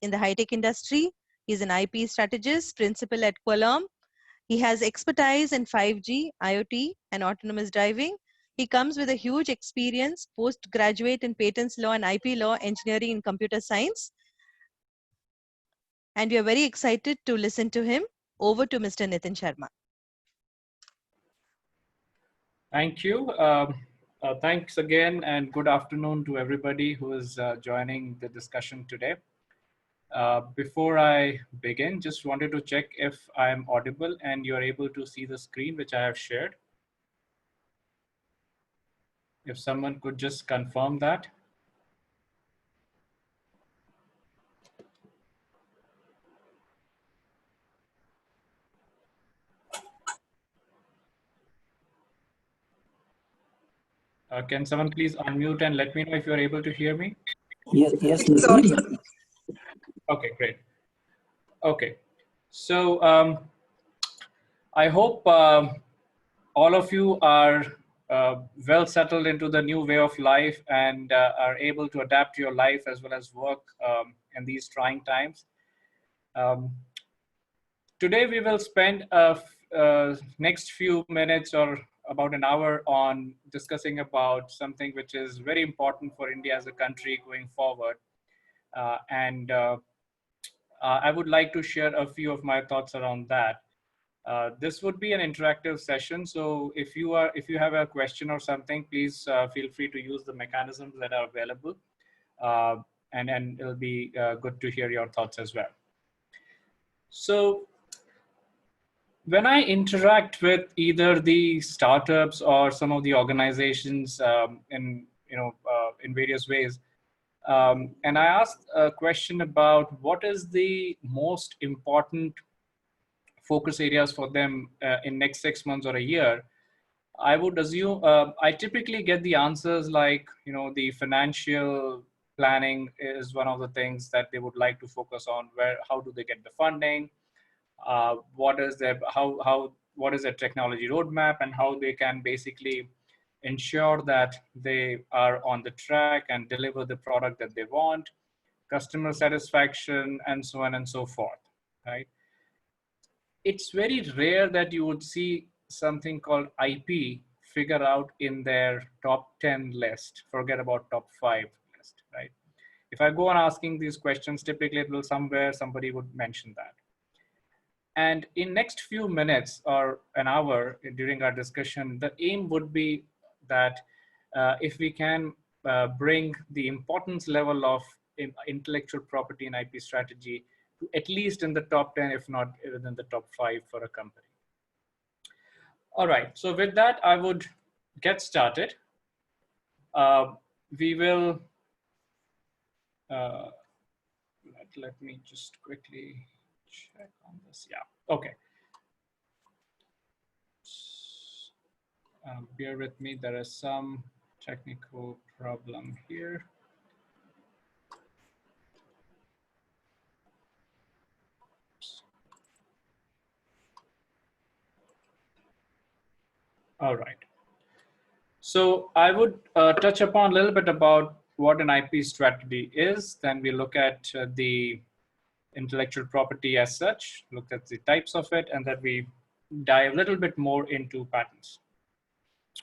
in the high-tech industry. He's an IP strategist, principal at Qualcomm. He has expertise in 5G, IoT, and autonomous driving. He comes with a huge experience, postgraduate in patents law and IP law, engineering and computer science. And we are very excited to listen to him. Over to Mr. Nitin Sharma. Thank you. Thanks again, and good afternoon to everybody who is joining the discussion today. Before I begin, just wanted to check if I am audible and you're able to see the screen which I have shared. If someone could just confirm that. Can someone please unmute and let me know if you're able to hear me? Yes. Okay, great. Okay, so I hope all of you are well settled into the new way of life and are able to adapt your life as well as work in these trying times. Today we will spend next few minutes or about an hour on discussing about something which is very important for India as a country going forward. I would like to share a few of my thoughts around that. This would be an interactive session, so if you have a question or something, please feel free to use the mechanisms that are available, and it'll be good to hear your thoughts as well. So when I interact with either the startups or some of the organizations in various ways, and I asked a question about what is the most important focus areas for them in next 6 months or a year, I would assume I typically get the answers like, the financial planning is one of the things that they would like to focus on. How do they get the funding? What is their technology roadmap, and how they can basically ensure that they are on the track and deliver the product that they want, customer satisfaction, and so on and so forth, right? It's very rare that you would see something called IP figure out in their top 10 list, forget about top 5 list, right? If I go on asking these questions, typically it will somebody would mention that. And in next few minutes or an hour during our discussion, the aim would be that if we can bring the importance level of intellectual property and IP strategy to at least in the top 10, if not within the top 5 for a company. All right, so with that, I would get started. We will, let me just quickly check on this. Yeah, okay. Bear with me, there is some technical problem here. All right. So I would touch upon a little bit about what an IP strategy is. Then we look at the intellectual property as such, look at the types of it, and then we dive a little bit more into patents.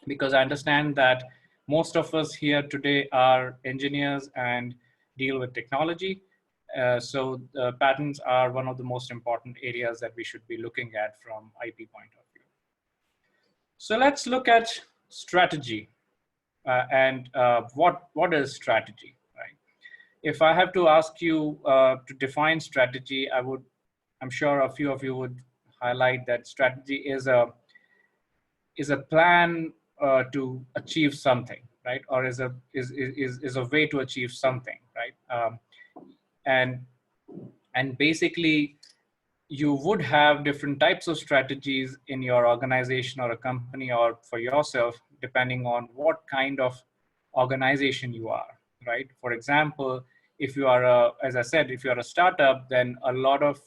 Because I understand that most of us here today are engineers and deal with technology. So patents are one of the most important areas that we should be looking at from IP point of view. So let's look at strategy and what is strategy, right? If I have to ask you to define strategy, I'm sure a few of you would highlight that strategy is a plan to achieve something, right? Or is a way to achieve something, right? And basically, you would have different types of strategies in your organization or a company or for yourself, depending on what kind of organization you are, right? For example, if you are as I said, if you are a startup, then a lot of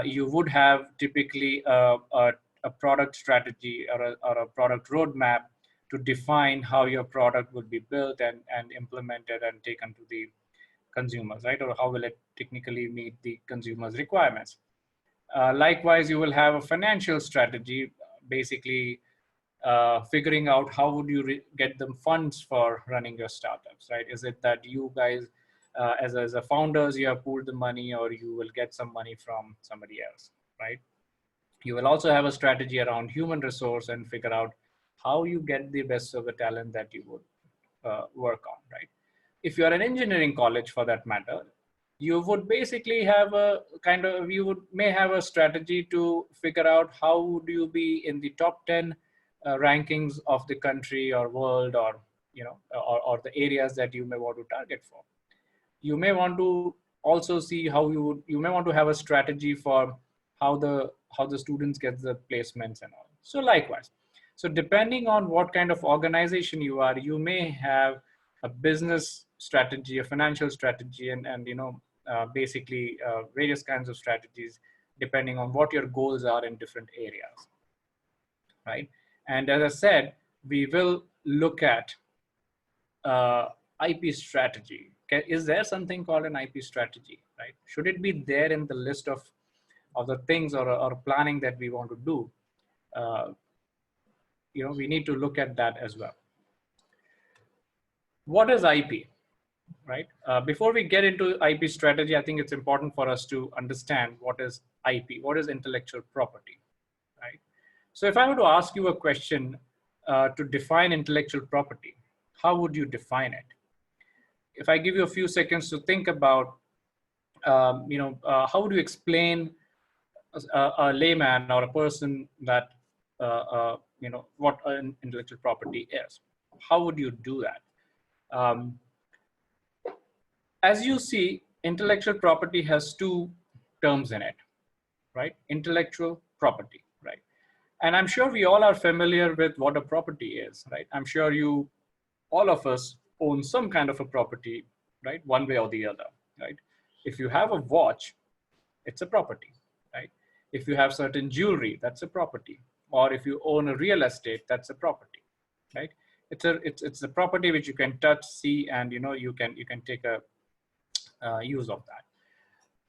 you would have typically a product strategy or a product roadmap to define how your product will be built and implemented and taken to the consumers, right? Or how will it technically meet the consumer's requirements? Likewise, you will have a financial strategy, basically figuring out how would you get them funds for running your startups, right? Is it that you guys, as a founders, you have pooled the money, or you will get some money from somebody else, right? You will also have a strategy around human resource and figure out how you get the best of the talent that you would work on, right? If you're an engineering college for that matter, you would basically have a may have a strategy to figure out how would you be in the top 10 rankings of the country or world, or, or the areas that you may want to target for. You may want to also see how you may want to have a strategy for how the students get the placements and all. So likewise, so depending on what kind of organization you are, you may have a business strategy, a financial strategy, and basically various kinds of strategies depending on what your goals are in different areas, right? And as I said, we will look at IP strategy. Is there something called an IP strategy, right? Should it be there in the list of the things or planning that we want to do? We need to look at that as well. What is IP, right? Before we get into IP strategy, I think it's important for us to understand what is IP, what is intellectual property, right? So if I were to ask you a question to define intellectual property, how would you define it? If I give you a few seconds to think about, how would you explain a layman or a person that, what an intellectual property is? How would you do that? As you see, intellectual property has two terms in it, right? Intellectual property, right? And I'm sure we all are familiar with what a property is, right? I'm sure all of us own some kind of a property, right? One way or the other, right? If you have a watch, it's a property, right? If you have certain jewelry, that's a property. Or if you own a real estate, that's a property, right? It's a property which you can touch, see, and you can take a use of that.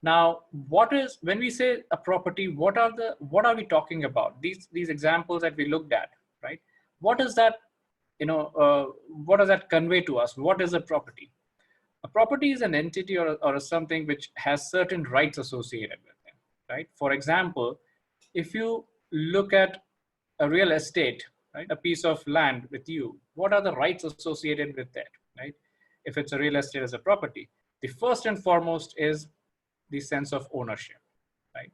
Now, when we say a property, what are we talking about? These examples that we looked at, right? What does that what does that convey to us? What is a property? A property is an entity or something which has certain rights associated with it, right? For example, if you look at a real estate, right, a piece of land with you, what are the rights associated with it, right? If it's a real estate as a property, the first and foremost is the sense of ownership, right?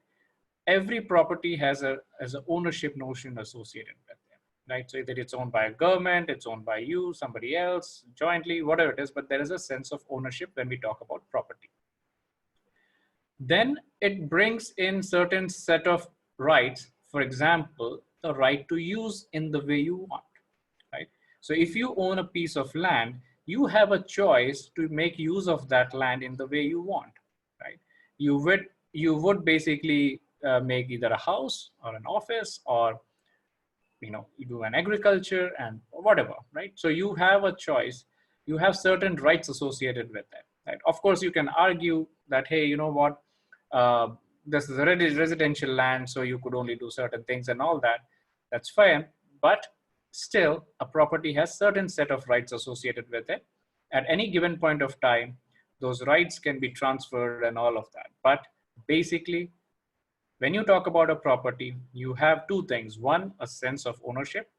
Every property has an ownership notion associated with it, right? So either it's owned by a government, it's owned by you, somebody else, jointly, whatever it is, but there is a sense of ownership when we talk about property. Then it brings in certain set of rights. For example, the right to use in the way you want, right? So if you own a piece of land, you have a choice to make use of that land in the way you want, right? You would basically make either a house or an office, or you do an agriculture and whatever, right? So you have a choice. You have certain rights associated with that, right? Of course, you can argue that, hey, you know what, this is a residential land, so you could only do certain things and all that. That's fine, but still, a property has certain set of rights associated with it. At any given point of time, those rights can be transferred and all of that. But basically, when you talk about a property, you have two things. One, a sense of ownership,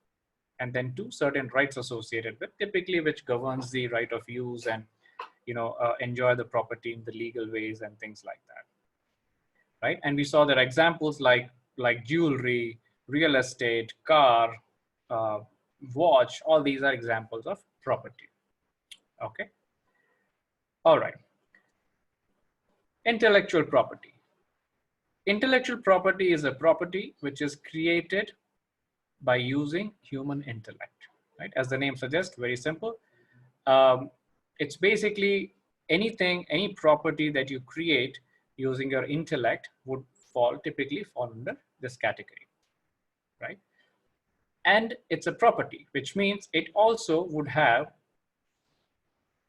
and then two, certain rights associated with, typically which governs the right of use and enjoy the property in the legal ways and things like that, right? And we saw there are examples like jewelry, real estate, car, watch. All these are examples of property. Okay. All right. Intellectual property. Intellectual property is a property which is created by using human intellect, right? As the name suggests, very simple. It's basically any property that you create using your intellect would typically fall under this category, right? And it's a property, which means it also would have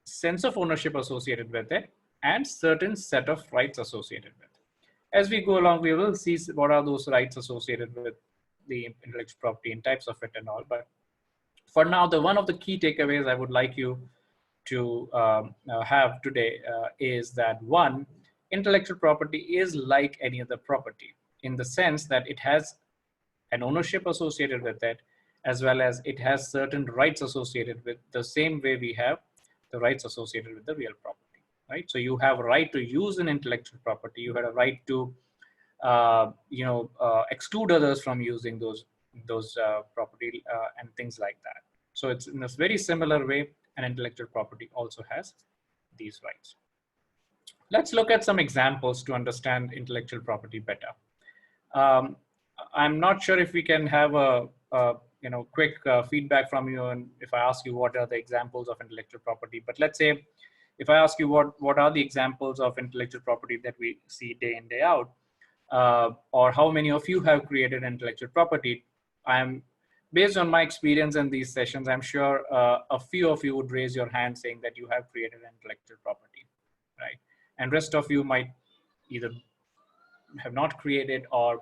sense of ownership associated with it, and certain set of rights associated with. As we go along, we will see what are those rights associated with the intellectual property and types of it and all. But for now, the one of the key takeaways I would like you to have today is that one, intellectual property is like any other property in the sense that it has an ownership associated with it, as well as it has certain rights associated with the same way we have the rights associated with the real property, right? So you have a right to use an intellectual property. You had a right to, exclude others from using those property and things like that. So it's in a very similar way, an intellectual property also has these rights. Let's look at some examples to understand intellectual property better. I'm not sure if we can have a quick feedback from you, and if I ask you what are the examples of intellectual property. But let's say if I ask you what are the examples of intellectual property that we see day in, day out, or how many of you have created intellectual property, I'm based on my experience in these sessions, I'm sure a few of you would raise your hand saying that you have created intellectual property, right? And rest of you might either have not created or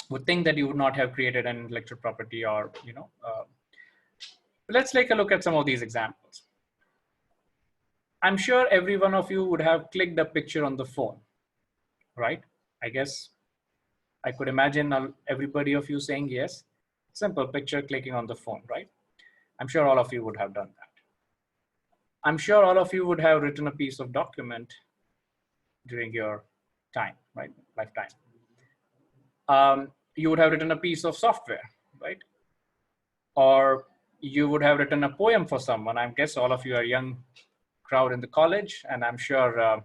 would think that you would not have created an intellectual property, or let's take a look at some of these examples. I'm sure every one of you would have clicked a picture on the phone, right? I guess I could imagine everybody of you saying yes. Simple picture clicking on the phone, right? I'm sure all of you would have done that. I'm sure all of you would have written a piece of document during your time, right? Lifetime. You would have written a piece of software, right? Or you would have written a poem for someone. I guess all of you are young crowd in the college, and I'm sure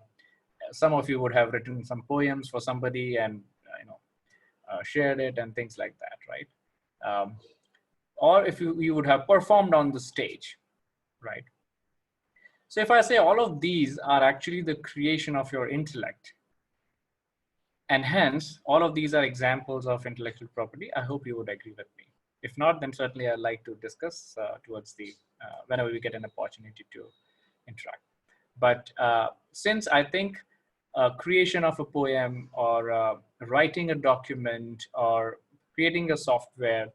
some of you would have written some poems for somebody and shared it and things like that, right? Or if you would have performed on the stage, right? So if I say all of these are actually the creation of your intellect, and hence all of these are examples of intellectual property, I hope you would agree with me. If not, then certainly I'd like to discuss towards the whenever we get an opportunity to interact. But since I think creation of a poem, or writing a document, or creating a software,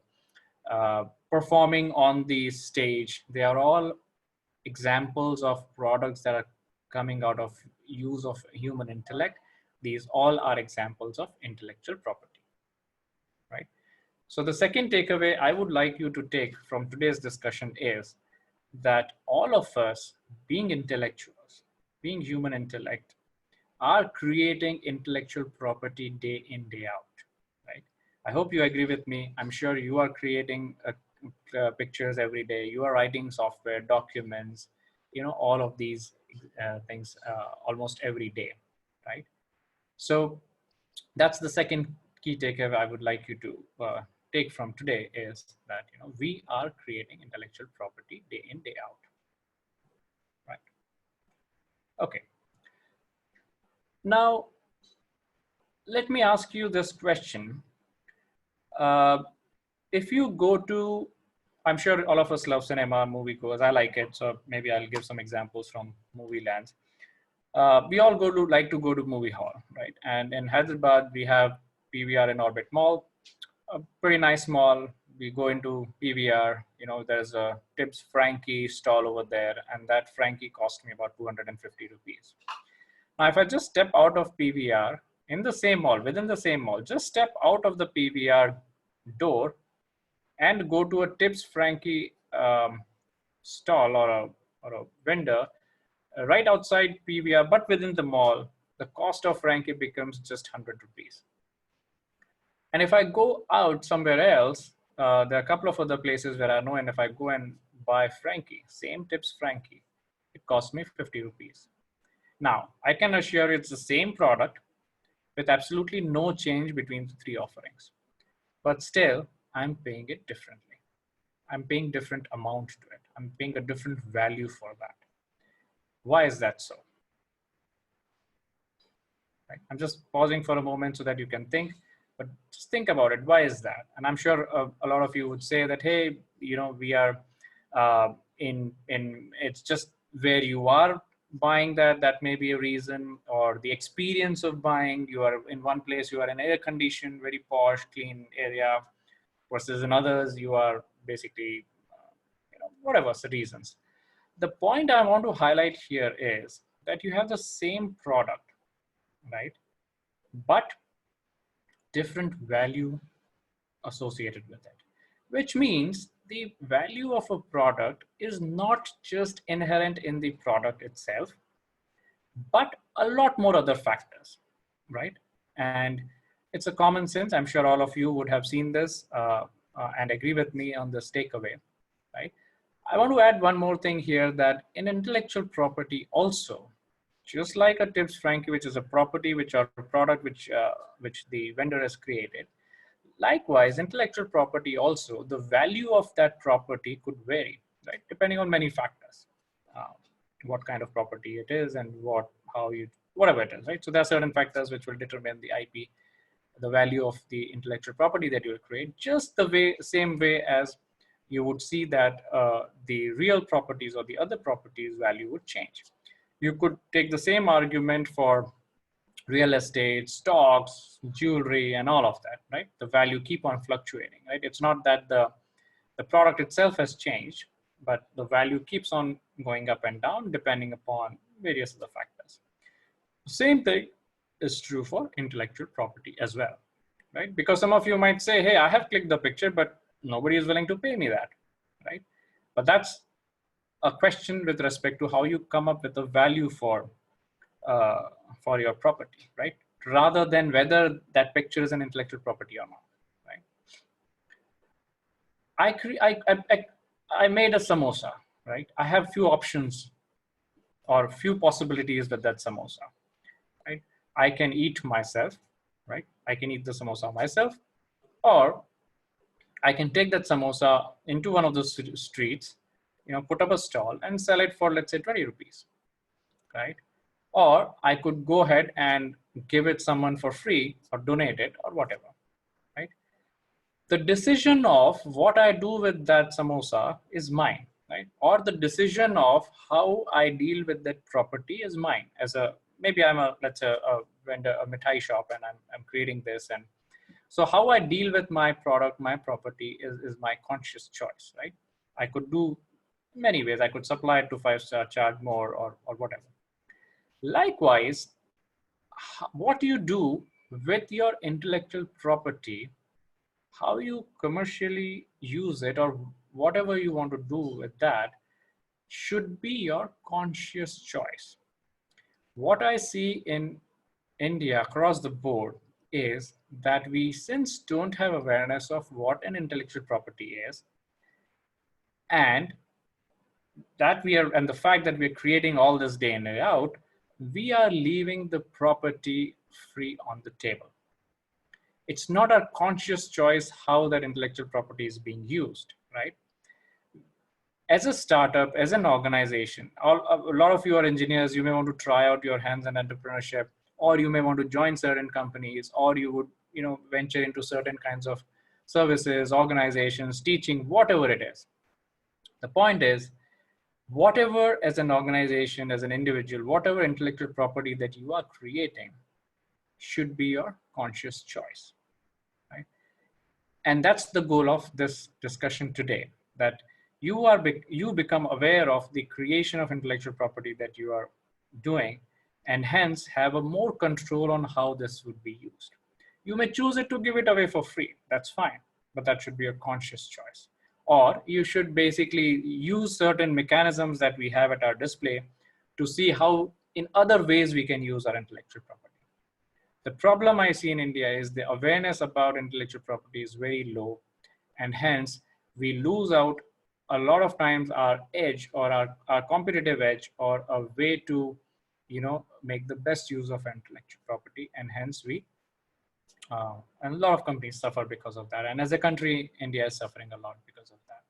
performing on the stage, they are all examples of products that are coming out of use of human intellect. These all are examples of intellectual property, right? So the second takeaway I would like you to take from today's discussion is that all of us, being intellectuals, being human intellect, are creating intellectual property day in, day out, right? I hope you agree with me. I'm sure you are creating pictures every day. You are writing software, documents, all of these things almost every day, right? So that's the second key takeaway I would like you to take from today, is that we are creating intellectual property day in, day out, right? Okay. Now, let me ask you this question. If you go to, I'm sure all of us love cinema, movie goers. I like it, so maybe I'll give some examples from movie lands. We all like to go to movie hall, right? And in Hyderabad, we have PVR in Orbit Mall, a pretty nice mall. We go into PVR, there's a Tips Frankie stall over there, and that Frankie cost me about 250 rupees. Now, if I just step out of PVR in the same mall, within the same mall, just step out of the PVR door and go to a Tips Frankie stall or a vendor right outside PVR, but within the mall, the cost of Frankie becomes just 100 rupees. And if I go out somewhere else, there are a couple of other places where I know, and if I go and buy Frankie, same Tips Frankie, it costs me 50 rupees. Now, I can assure you it's the same product with absolutely no change between the three offerings. But still, I'm paying it differently. I'm paying different amount to it. I'm paying a different value for that. Why is that so? Right? I'm just pausing for a moment so that you can think, but just think about it. Why is that? And I'm sure a lot of you would say that, hey, we are it's just where you are, buying that may be a reason, or the experience of buying. You are in one place, you are in air conditioned, very posh, clean area, versus in others, you are basically, whatever the reasons. The point I want to highlight here is that you have the same product, right? But different value associated with it, which means the value of a product is not just inherent in the product itself, but a lot more other factors, right? And it's a common sense. I'm sure all of you would have seen this and agree with me on this takeaway, right? I want to add one more thing here, that in intellectual property also, just like a tips frankie, which is a property which or a product which the vendor has created, likewise, intellectual property also, the value of that property could vary, right? Depending on many factors, uh, what kind of property it is and how you, whatever it is, right? So there are certain factors which will determine the IP, the value of the intellectual property that you will create, just the same way as you would see that the real properties or the other properties value would change. You could take the same argument for real estate, stocks, jewelry, and all of that, right? The value keep on fluctuating, right? It's not that the product itself has changed, but the value keeps on going up and down depending upon various other factors. The same thing is true for intellectual property as well, right? Because some of you might say, hey, I have clicked the picture, but nobody is willing to pay me that, right? But that's a question with respect to how you come up with a value for your property, right? Rather than whether that picture is an intellectual property or not, right? I made a samosa, right? I have few options or few possibilities with that samosa, right? I can eat myself, right? I can eat the samosa myself, or I can take that samosa into one of those streets, put up a stall and sell it for, let's say, 20 rupees, right? Or I could go ahead and give it someone for free or donate it or whatever, right? The decision of what I do with that samosa is mine, right? Or the decision of how I deal with that property is mine. Maybe I'm let's say a vendor, a mithai shop, and I'm creating this. And so how I deal with my product, my property is my conscious choice, right? I could do many ways. I could supply it to 5-star, charge more or whatever. Likewise, what you do with your intellectual property, how you commercially use it, or whatever you want to do with that, should be your conscious choice. What I see in India across the board is that we since don't have awareness of what an intellectual property is, and the fact that we're creating all this day in day out, we are leaving the property free on the table. It's not a conscious choice how that intellectual property is being used, right? As a startup, as an organization, a lot of you are engineers, you may want to try out your hands in entrepreneurship, or you may want to join certain companies, or you would, venture into certain kinds of services, organizations, teaching, whatever it is. The point is, whatever as an organization, as an individual, whatever intellectual property that you are creating should be your conscious choice, right? And that's the goal of this discussion today, that you become aware of the creation of intellectual property that you are doing, and hence have a more control on how this would be used. You may choose it to give it away for free, that's fine, but that should be a conscious choice. Or you should basically use certain mechanisms that we have at our display to see how in other ways we can use our intellectual property. The problem I see in India is the awareness about intellectual property is very low, and hence we lose out a lot of times our edge, or our competitive edge, or a way to make the best use of intellectual property, and hence and a lot of companies suffer because of that, and as a country India is suffering a lot because of that.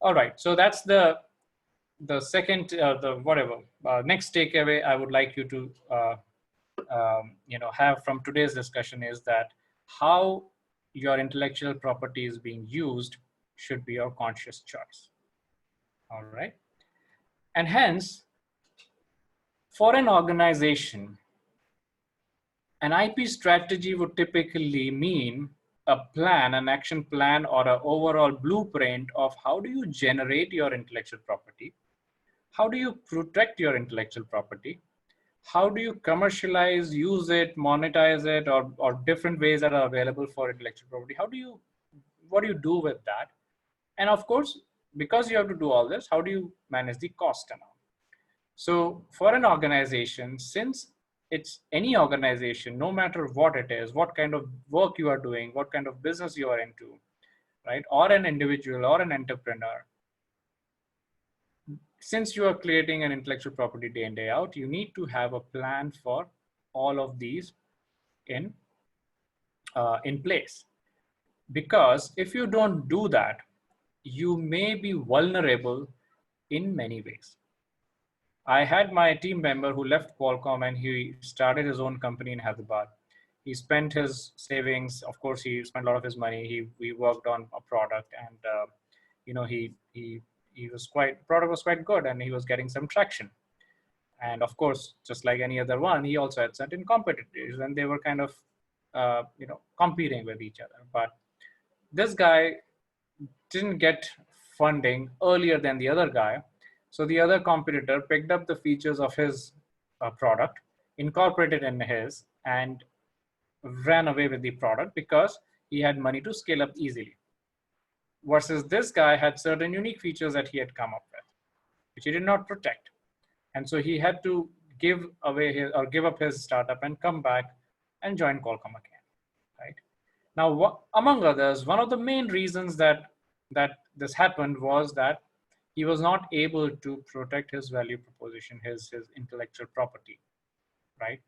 All right, so that's the second next takeaway I would like you to have from today's discussion is that how your intellectual property is being used should be your conscious choice. All right, and hence For an organization, an IP strategy would typically mean a plan, an action plan, or an overall blueprint of how do you generate your intellectual property, how do you protect your intellectual property, how do you commercialize, use it, monetize it, or different ways that are available for intellectual property. What do you do with that? And of course, because you have to do all this, how do you manage the cost and all? So for an organization, since it's any organization, no matter what it is, what kind of work you are doing, what kind of business you are into, right? Or an individual or an entrepreneur, since you are creating an intellectual property day in, day out, you need to have a plan for all of these in, in place. Because if you don't do that, you may be vulnerable in many ways. I had my team member who left Qualcomm and he started his own company in Hyderabad. He spent his savings. Of course, he spent a lot of his money. We worked on a product, and you know he was quite product was quite good, and he was getting some traction. And of course, just like any other one, he also had certain competitors, and they were kind of competing with each other. But this guy didn't get funding earlier than the other guy. So the other competitor picked up the features of his product, incorporated in his, and ran away with the product because he had money to scale up easily. Versus this guy had certain unique features that he had come up with, which he did not protect. And so he had to give away his, or give up his startup and come back and join Qualcomm again, right? Now, among others, one of the main reasons that this happened was that he was not able to protect his value proposition, his intellectual property, right?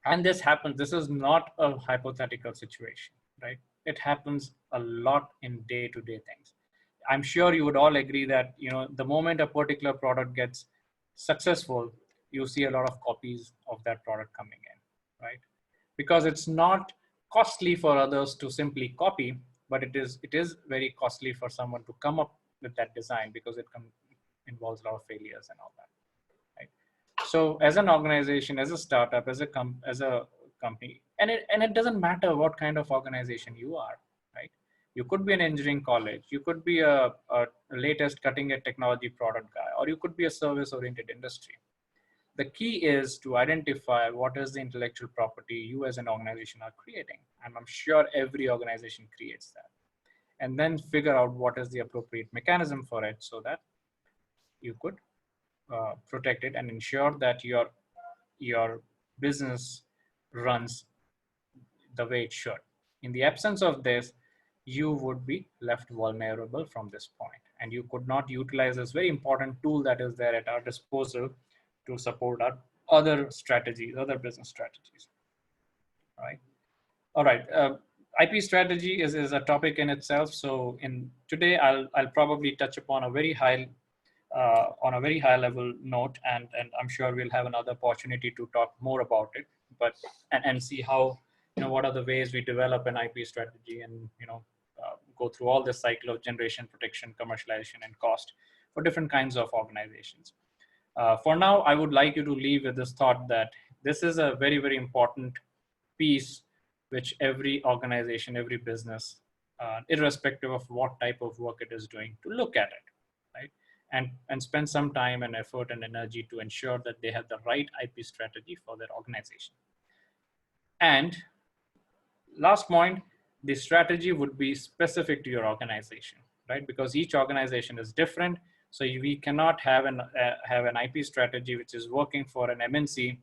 And this happens. This is not a hypothetical situation, right? It happens a lot in day-to-day things. I'm sure you would all agree that the moment a particular product gets successful, you see a lot of copies of that product coming in, right? Because it's not costly for others to simply copy, but it is very costly for someone to come up with that design because it involves a lot of failures and all that, right? So as an organization, as a startup, as a company, and it doesn't matter what kind of organization you are, right? You could be an engineering college, you could be a latest cutting edge technology product guy, or you could be a service oriented industry. The key is to identify what is the intellectual property you as an organization are creating. And I'm sure every organization creates that. And then figure out what is the appropriate mechanism for it so that you could protect it and ensure that your business runs the way it should. In the absence of this, you would be left vulnerable from this point, and you could not utilize this very important tool that is there at our disposal to support our other strategies, other business strategies. All right. IP strategy is a topic in itself. So today I'll probably touch upon a very high on a very high level note, and I'm sure we'll have another opportunity to talk more about it, but and see how what are the ways we develop an IP strategy, and go through all this cycle of generation, protection, commercialization, and cost for different kinds of organizations. For now, I would like you to leave with this thought that this is a very, very important piece which every organization, every business, irrespective of what type of work it is doing, to look at it, right? And spend some time and effort and energy to ensure that they have the right IP strategy for their organization. And last point, the strategy would be specific to your organization, right? Because each organization is different. So we cannot have an IP strategy which is working for an MNC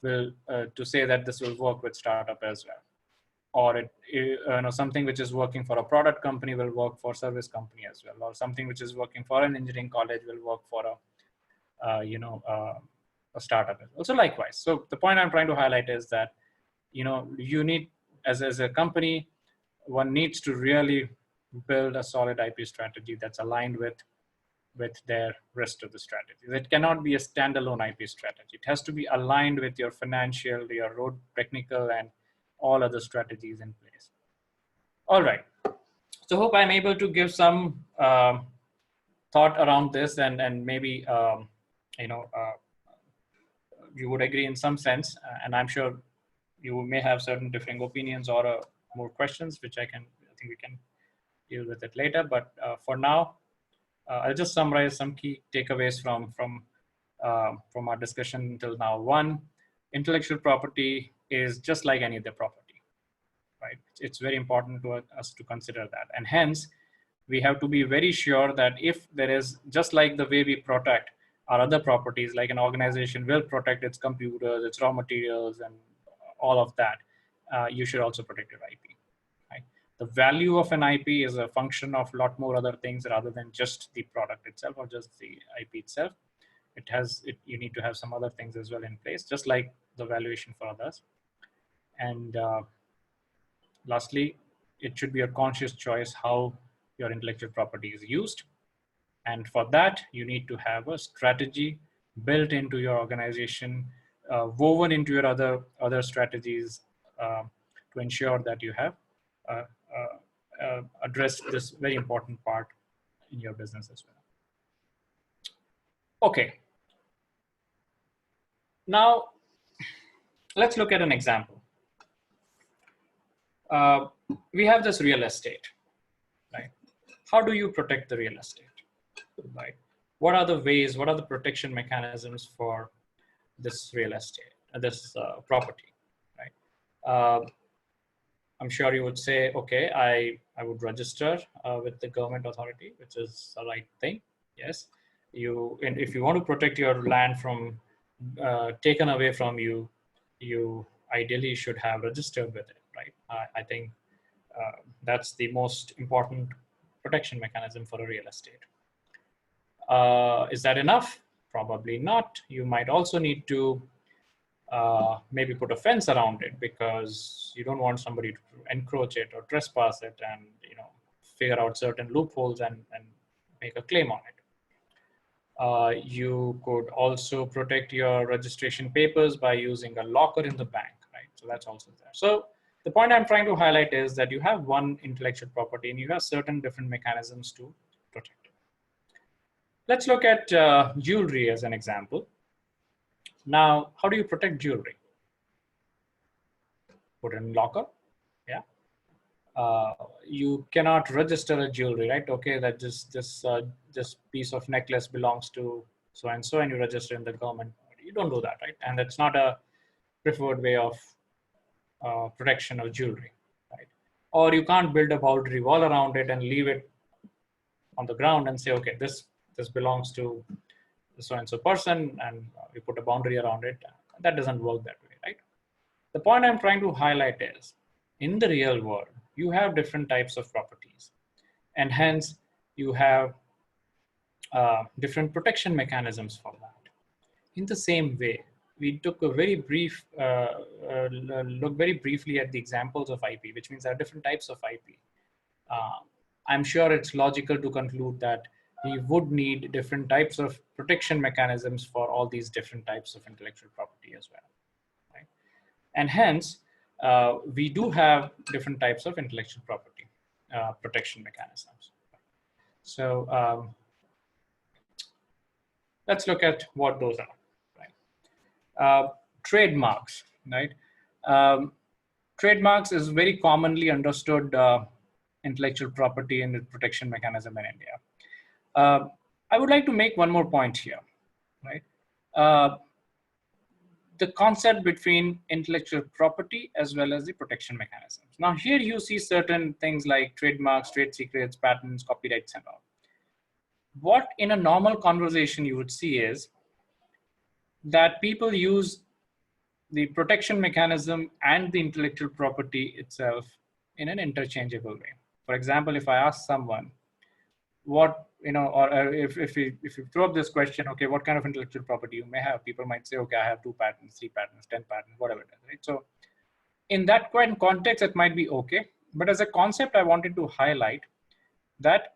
to say that this will work with startup as well. Or something which is working for a product company will work for service company as well. Or something which is working for an engineering college will work for a startup. Also likewise. So the point I'm trying to highlight is that you need, as a company, one needs to really build a solid IP strategy that's aligned with their rest of the strategies. It cannot be a standalone IP strategy. It has to be aligned with your financial, your road technical, and all other strategies in place. All right. So hope I'm able to give some thought around this, and maybe you would agree in some sense, and I'm sure you may have certain differing opinions or more questions, which I think we can deal with it later. But for now, I'll just summarize some key takeaways from our discussion until now. One, intellectual property is just like any other property, right? It's very important to us to consider that, and hence we have to be very sure that if there is, just like the way we protect our other properties, like an organization will protect its computers, its raw materials, and all of that, you should also protect your IP. Right? The value of an IP is a function of a lot more other things rather than just the product itself or just the IP itself. You need to have some other things as well in place, just like the valuation for others. And lastly, it should be a conscious choice how your intellectual property is used. And for that, you need to have a strategy built into your organization, woven into your other strategies to ensure that you have addressed this very important part in your business as well. Okay. Now, let's look at an example. We have this real estate, right? How do you protect the real estate, right? What are the ways, what are the protection mechanisms for this real estate, this property, right? I'm sure you would say, okay, I would register with the government authority, which is the right thing. Yes, and if you want to protect your land from taken away from you, you ideally should have registered with it, right? I think that's the most important protection mechanism for a real estate. Is that enough? Probably not. You might also need to maybe put a fence around it because you don't want somebody to encroach it or trespass it and figure out certain loopholes and make a claim on it. You could also protect your registration papers by using a locker in the bank, right? So that's also there. So the point I'm trying to highlight is that you have one intellectual property and you have certain different mechanisms to protect it. Let's look at jewelry as an example. Now, how do you protect jewelry? Put it in locker, yeah. You cannot register a jewelry, right? Okay, that this piece of necklace belongs to so and so, and you register in the government. You don't do that, right? And that's not a preferred way of protection of jewelry, right? Or you can't build a boundary wall around it and leave it on the ground and say, okay, this belongs to the so and so person, and you put a boundary around it. That doesn't work that way, right? The point I'm trying to highlight is, in the real world, you have different types of properties, and hence you have different protection mechanisms for that. In the same way, we took a very brief look very briefly at the examples of IP, which means there are different types of IP. I'm sure it's logical to conclude that we would need different types of protection mechanisms for all these different types of intellectual property as well, right? And hence, we do have different types of intellectual property protection mechanisms. So let's look at what those are, right? Trademarks, right? Trademarks is very commonly understood intellectual property and protection mechanism in India. I would like to make one more point here, right? The concept between intellectual property as well as the protection mechanisms. Now here you see certain things like trademarks, trade secrets, patents, copyrights, and all. What in a normal conversation you would see is that people use the protection mechanism and the intellectual property itself in an interchangeable way. For example, if I ask someone, what, or if you throw up this question, okay, what kind of intellectual property you may have, people might say, okay, I have 2 patents, 3 patents, 10 patents, whatever it is, right? So in that context, it might be okay. But as a concept, I wanted to highlight that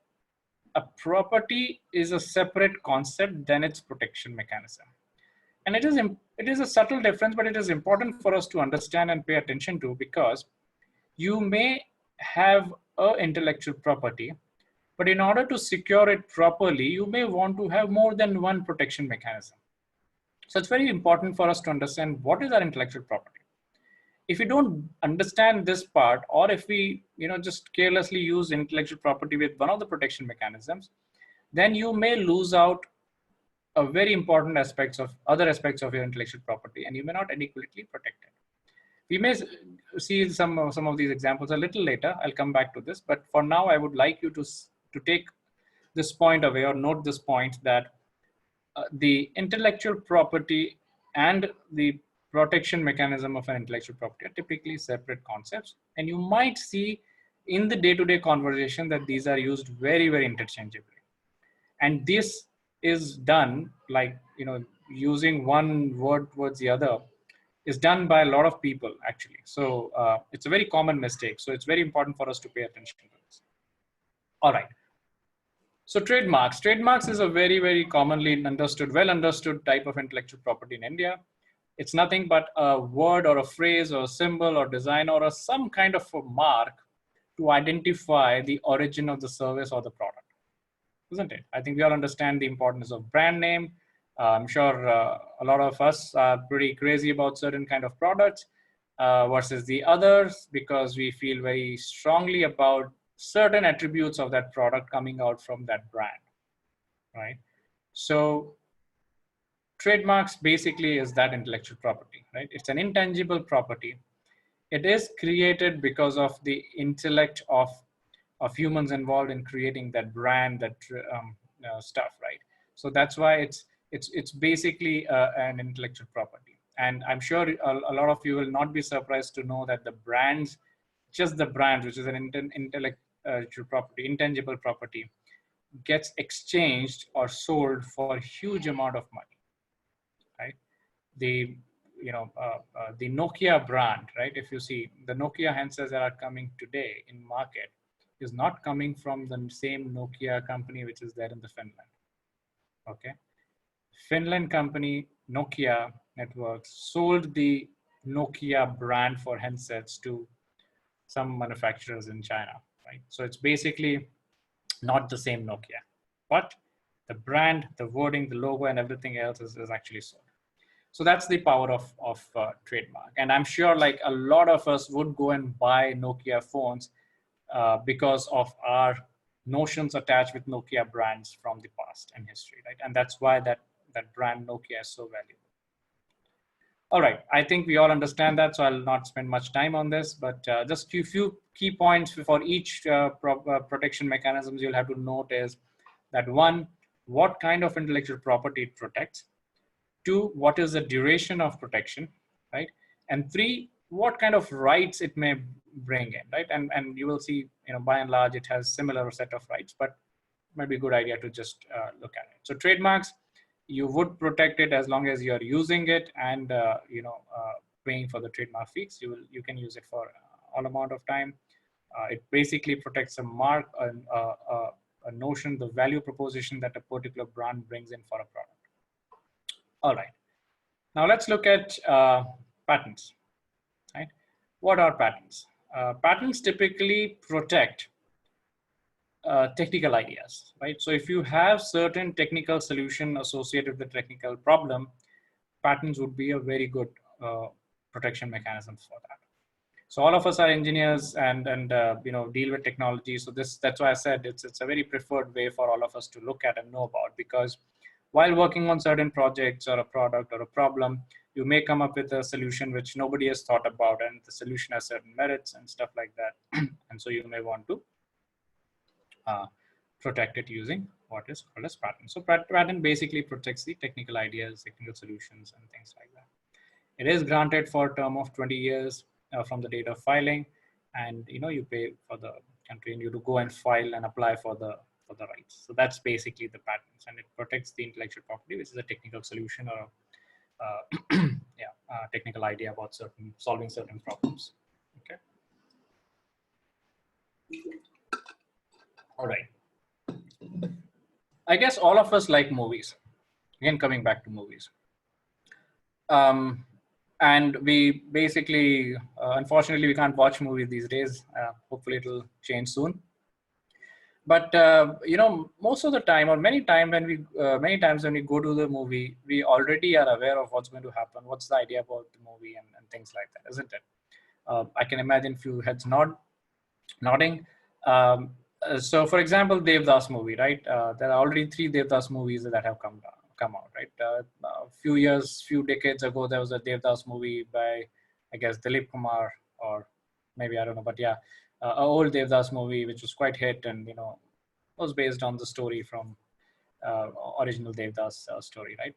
a property is a separate concept than its protection mechanism. And it is a subtle difference, but it is important for us to understand and pay attention to, because you may have an intellectual property, but in order to secure it properly, you may want to have more than one protection mechanism. So it's very important for us to understand what is our intellectual property. If we don't understand this part, or if we just carelessly use intellectual property with one of the protection mechanisms, then you may lose out a very important other aspects of your intellectual property, and you may not adequately protect it. We may see some of these examples a little later. I'll come back to this, but for now I would like you to take this point away, or note this point, that the intellectual property and the protection mechanism of an intellectual property are typically separate concepts, and you might see in the day-to-day conversation that these are used very, very interchangeably. And this is done, like, using one word towards the other is done by a lot of people, actually. So it's a very common mistake. So it's very important for us to pay attention to this. All right. So trademarks. Trademarks is a very, very commonly understood, well understood type of intellectual property in India. It's nothing but a word or a phrase or a symbol or design or some kind of a mark to identify the origin of the service or the product, isn't it? I think we all understand the importance of brand name. I'm sure a lot of us are pretty crazy about certain kind of products versus the others, because we feel very strongly about certain attributes of that product coming out from that brand, right? So trademarks basically is that intellectual property, right? It's an intangible property. It is created because of the intellect of humans involved in creating that brand, that stuff, right? So that's why it's basically an intellectual property. And I'm sure a lot of you will not be surprised to know that the brands, just the brand, which is an intellectual property, intangible property, gets exchanged or sold for a huge amount of money, right? The the Nokia brand, right? If you see the Nokia handsets that are coming today in market is not coming from the same Nokia company which is there in the Finland. Okay, Finland company Nokia Networks sold the Nokia brand for handsets to some manufacturers in China, right? So it's basically not the same Nokia, but the brand, the wording, the logo, and everything else is actually sold. So that's the power of trademark. And I'm sure like a lot of us would go and buy Nokia phones because of our notions attached with Nokia brands from the past and history, right? And that's why that brand Nokia is so valuable. All right, I think we all understand that, so I'll not spend much time on this, but just a few key points for each protection mechanisms you'll have to note is that: one, what kind of intellectual property it protects; two, what is the duration of protection, right? And three, what kind of rights it may bring in, right? And you will see, by and large, it has similar set of rights, but it might be a good idea to just look at it. So trademarks, you would protect it as long as you're using it and paying for the trademark fees. You can use it for all amount of time. It basically protects a mark, a notion, the value proposition that a particular brand brings in for a product. All right, now let's look at patents, right? What are patents? Patents typically protect technical ideas, right? So if you have certain technical solution associated with the technical problem, patents would be a very good protection mechanism for that. So all of us are engineers and deal with technology. So that's why I said it's a very preferred way for all of us to look at and know about, because while working on certain projects or a product or a problem, you may come up with a solution which nobody has thought about, and the solution has certain merits and stuff like that. And so you may want to protect it using what is called as patent. So patent basically protects the technical ideas, technical solutions, and things like that. It is granted for a term of 20 years from the date of filing, and you pay for the country, and you to go and file and apply for the rights. So that's basically the patents, and it protects the intellectual property, which is a technical solution or technical idea about solving certain problems. Okay. All right. I guess all of us like movies. Again, coming back to movies. And we basically, unfortunately, we can't watch movies these days. Hopefully it'll change soon. But most of the time, or many times when we go to the movie, we already are aware of what's going to happen, what's the idea about the movie, and things like that, isn't it? I can imagine few heads nodding. Um, so, for example, Devdas movie, right? There are already 3 Devdas movies that have come out, right? Few decades ago, there was a Devdas movie by, I guess, Dilip Kumar, or maybe I don't know, but yeah, an old Devdas movie which was quite hit, and was based on the story from uh, original Devdas story, right?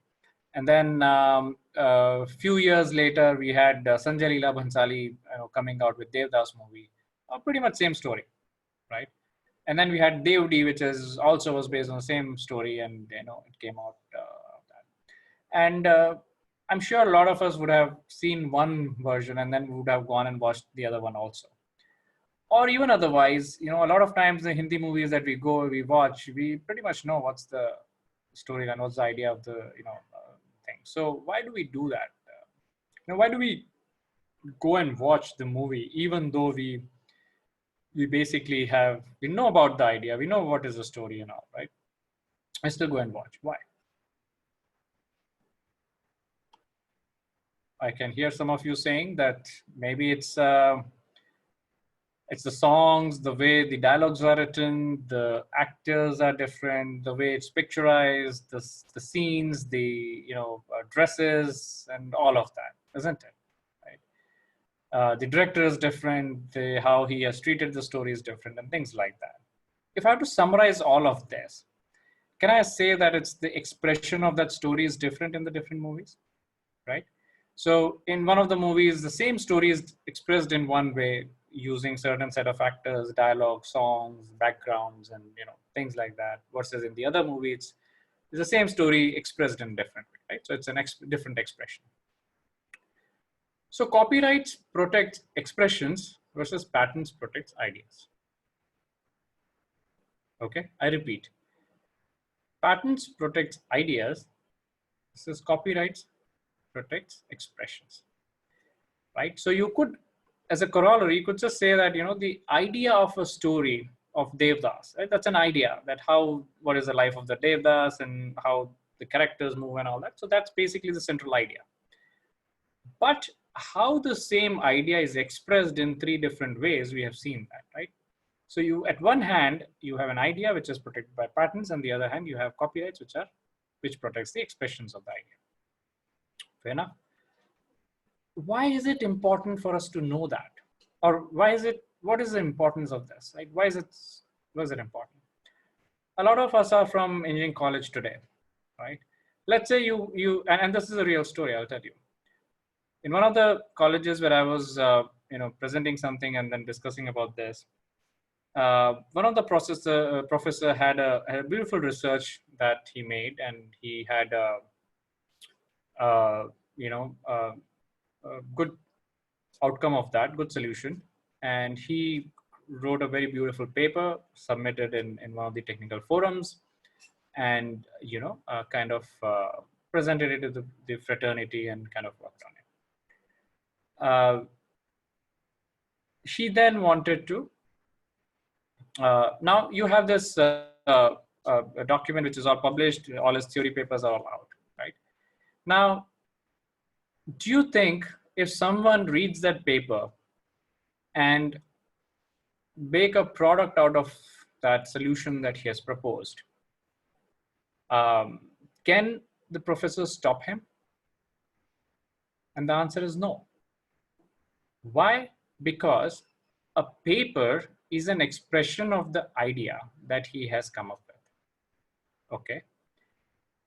And then a few years later, we had Sanjay Leela Bhansali, coming out with Devdas movie, pretty much same story, right? And then we had Devdi, which is also was based on the same story, and it came out. And I'm sure a lot of us would have seen one version and then would have gone and watched the other one also. Or even otherwise, a lot of times the Hindi movies that we watch, we pretty much know what's the storyline, what's the idea of the thing. So why do we do that? Why do we go and watch the movie even though we basically we know about the idea, we know what is the story and all, right? I still go and watch. Why? I can hear some of you saying that maybe it's the songs, the way the dialogues are written, the actors are different, the way it's picturized, the scenes, the dresses, and all of that, isn't it? Right? The director is different, how he has treated the story is different, and things like that. If I have to summarize all of this, can I say that it's the expression of that story is different in the different movies, right? So in one of the movies, the same story is expressed in one way using certain set of actors, dialogue, songs, backgrounds, and things like that. Versus in the other movie, it's the same story expressed in different way, right? So it's different expression. So copyrights protect expressions versus patents protects ideas. Okay, I repeat. Patents protects ideas versus copyrights protects expressions, right? So you could, as a corollary, you could just say that the idea of a story of Devdas, right? That's an idea that what is the life of the Devdas and how the characters move and all that. So that's basically the central idea. But how the same idea is expressed in 3 different ways, we have seen that, right? So at one hand, you have an idea which is protected by patents, and the other hand, you have copyrights which protects the expressions of the idea. Fair enough. Why is it important for us to know that? Or what is the importance of this? Like, why is it important? A lot of us are from engineering college today, right? Let's say and this is a real story, I'll tell you. In one of the colleges where I was, presenting something and then discussing about this, one of the professor had a beautiful research that he made, and he had a good outcome of that, good solution. And he wrote a very beautiful paper, submitted in one of the technical forums, and kind of presented it to the fraternity and kind of worked on it. She then wanted to, now you have this a document which is all published, all his theory papers are all out, right? Now, do you think if someone reads that paper and make a product out of that solution that he has proposed, can the professor stop him? And the answer is no. Why? Because a paper is an expression of the idea that he has come up with. Okay.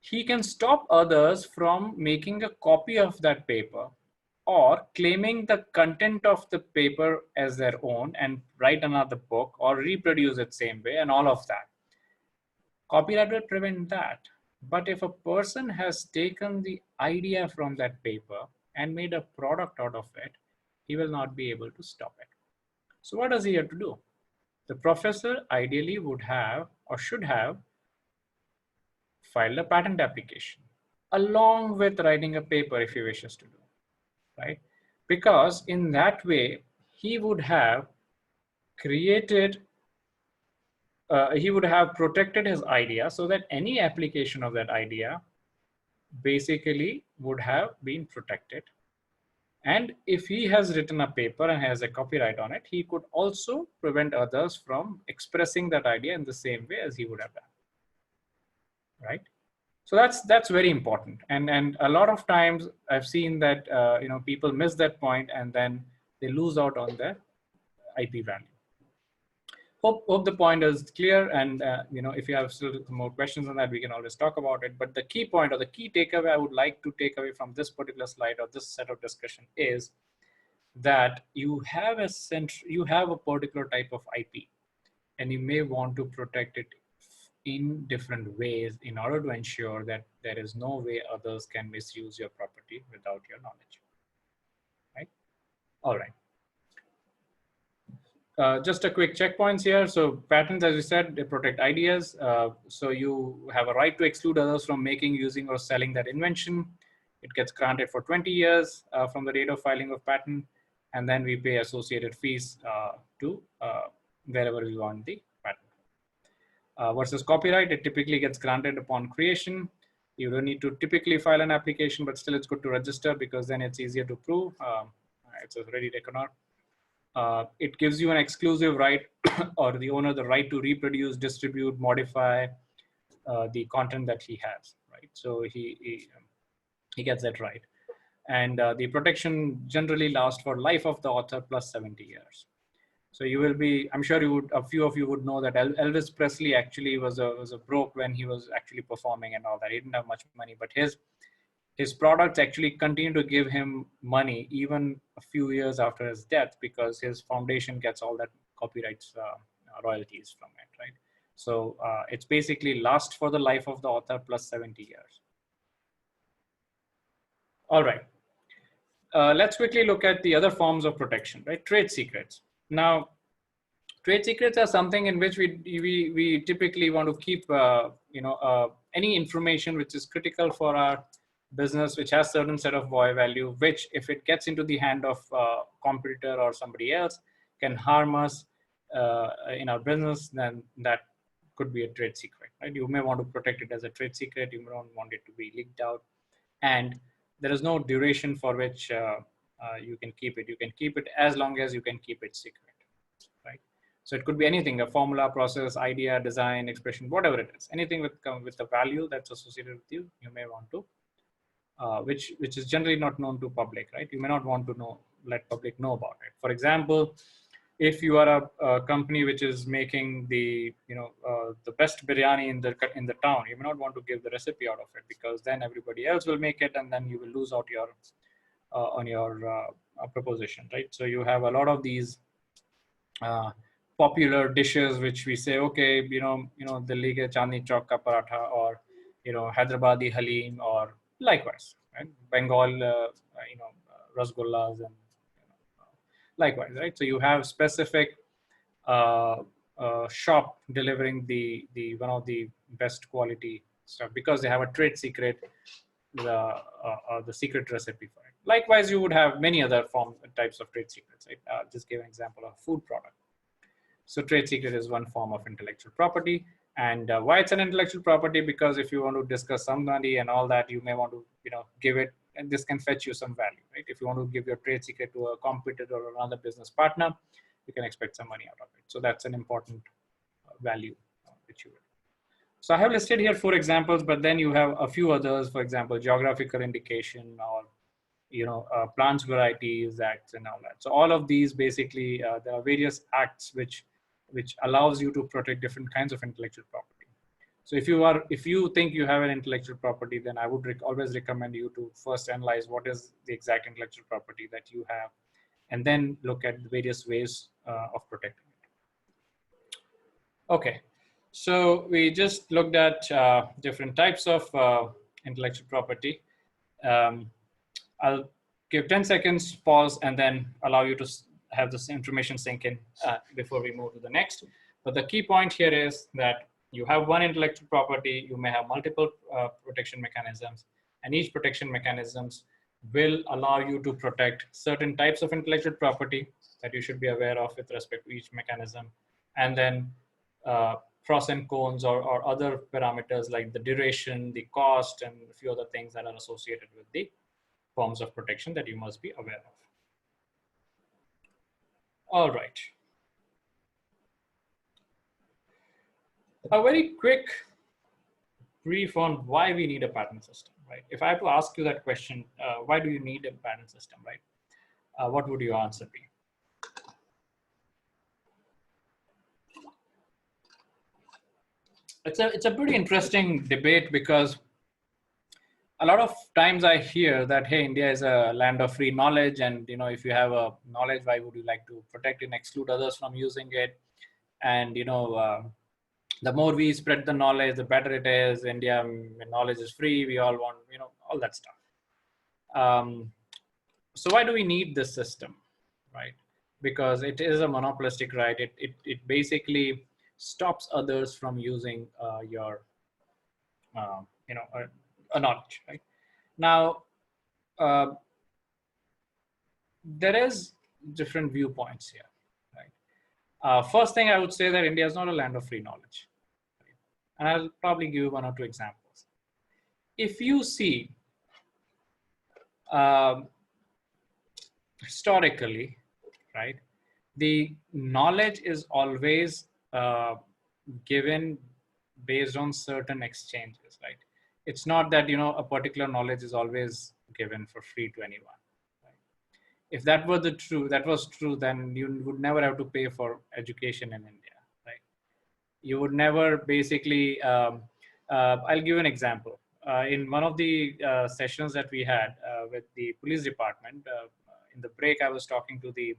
He can stop others from making a copy of that paper or claiming the content of the paper as their own and write another book or reproduce it same way and all of that. Copyright will prevent that. But if a person has taken the idea from that paper and made a product out of it, he will not be able to stop it. So what does he have to do? The professor ideally would have or should have filed a patent application along with writing a paper if he wishes to do, right? Because in that way, he would have created he would have protected his idea so that any application of that idea basically would have been protected. And if he has written a paper and has a copyright on it, he could also prevent others from expressing that idea in the same way as he would have done, right? So that's very important. And a lot of times I've seen that people miss that point and then they lose out on their IP value. Hope the point is clear, and if you have still more questions on that, we can always talk about it. But the key point or the key takeaway I would like to take away from this particular slide or this set of discussion is that you have a particular type of IP, and you may want to protect it in different ways in order to ensure that there is no way others can misuse your property without your knowledge, right? All right. Just a quick checkpoints here. So patents, as we said, they protect ideas. So you have a right to exclude others from making, using, or selling that invention. It gets granted for 20 years from the date of filing of patent, and then we pay associated fees to wherever we want the patent. Versus copyright, it typically gets granted upon creation. You don't need to typically file an application, but still it's good to register because then it's easier to prove. It's a ready reckoner. It gives you an exclusive right or the owner the right to reproduce, distribute, modify the content that he has, right? So he gets that right. And the protection generally lasts for life of the author plus 70 years. So you will be, I'm sure a few of you would know that Elvis Presley actually was a broke when he was actually performing and all that. He didn't have much money, but his products actually continue to give him money even a few years after his death because his foundation gets all that copyrights royalties from it, right? So it's basically lasts for the life of the author plus 70 years. All right. Let's quickly look at the other forms of protection, right? Trade secrets. Now, trade secrets are something in which we typically want to keep, any information which is critical for our business, which has certain set of value, which if it gets into the hand of a competitor or somebody else can harm us in our business, then that could be a trade secret, right? You may want to protect it as a trade secret. You may not want it to be leaked out. And there is no duration for which you can keep it. You can keep it as long as you can keep it secret, right? So it could be anything, a formula, process, idea, design, expression, whatever it is. Anything with the value that's associated with you, you may want to, which is generally not known to public, right? You may not want to let public know about it. For example, if you are a company which is making the best biryani in the town, you may not want to give the recipe out of it because then everybody else will make it and then you will lose out your on your proposition, right? So you have a lot of these popular dishes which we say, okay, Delhi ke Chandni Chowk ka paratha, or Hyderabadi halim, or likewise, right? Bengal, rasgullas, and likewise, right? So you have specific shop delivering the one of the best quality stuff because they have a trade secret, the secret recipe for it. Likewise, you would have many other types of trade secrets, right? Just give an example of food product. So trade secret is one form of intellectual property. And why it's an intellectual property? Because if you want to discuss somebody and all that, you may want to give it, and this can fetch you some value, right? If you want to give your trade secret to a competitor or another business partner, you can expect some money out of it. So that's an important value which you will. So I have listed here 4 examples, but then you have a few others. For example, geographical indication, or plants varieties acts and all that. So all of these basically there are various acts which allows you to protect different kinds of intellectual property. So if you think you have an intellectual property, then I would always recommend you to first analyze what is the exact intellectual property that you have, and then look at various ways of protecting it. Okay, so we just looked at different types of intellectual property. I'll give 10 seconds pause and then allow you to have this information sink in before we move to the next. But the key point here is that you have one intellectual property, you may have multiple protection mechanisms, and each protection mechanisms will allow you to protect certain types of intellectual property that you should be aware of with respect to each mechanism. And then pros and cons or other parameters like the duration, the cost, and a few other things that are associated with the forms of protection that you must be aware of. All right. A very quick brief on why we need a patent system, right? If I have to ask you that question, why do you need a patent system, right? What would your answer be? It's a pretty interesting debate because a lot of times I hear that, hey, India is a land of free knowledge, and if you have a knowledge, why would you like to protect and exclude others from using it? And the more we spread the knowledge, the better it is. India, knowledge is free. We all want, all that stuff. So why do we need this system, right? Because it is a monopolistic right. It basically stops others from using your a knowledge, right? Now there is different viewpoints here, right? First thing I would say that India is not a land of free knowledge, right? And I'll probably give you one or two examples. If you see historically, right, the knowledge is always given based on certain exchanges, right? It's not that a particular knowledge is always given for free to anyone, right? If that was true, then you would never have to pay for education in India, right? You would never basically I'll give an example. In one of the sessions that we had with the police department, in the break I was talking to the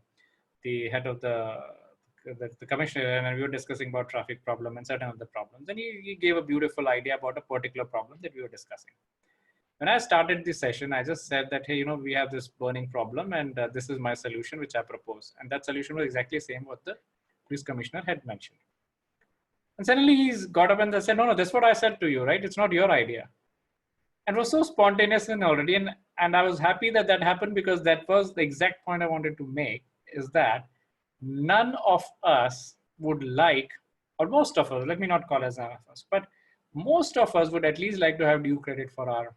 head of the commissioner, and we were discussing about traffic problem and certain other problems. And he gave a beautiful idea about a particular problem that we were discussing. When I started the session, I just said that, hey, we have this burning problem, and this is my solution, which I propose. And that solution was exactly the same what the police commissioner had mentioned. And suddenly he's got up and said, no, that's what I said to you, right? It's not your idea. And it was so spontaneous and already. And I was happy that that happened, because that was the exact point I wanted to make, is that none of us would like, or most of us, let me not call as none of us, but most of us would at least like to have due credit for our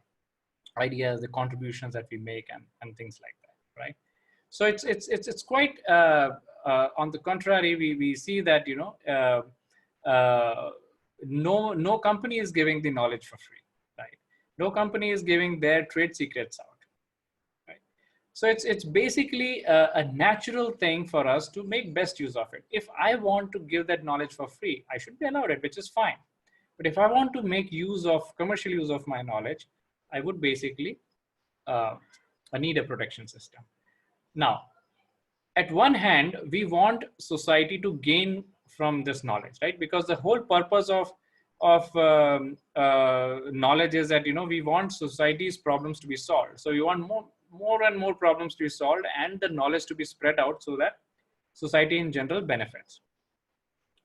ideas, the contributions that we make, and things like that, right? So it's quite on the contrary, we see that no company is giving the knowledge for free, right? No company is giving their trade secrets out. So it's basically a natural thing for us to make best use of it. If I want to give that knowledge for free, I should be allowed it, which is fine. But if I want to make commercial use of my knowledge, I would basically I need a protection system. Now, at one hand, we want society to gain from this knowledge, right? Because the whole purpose of knowledge is that we want society's problems to be solved. So we want more and more problems to be solved, and the knowledge to be spread out so that society in general benefits,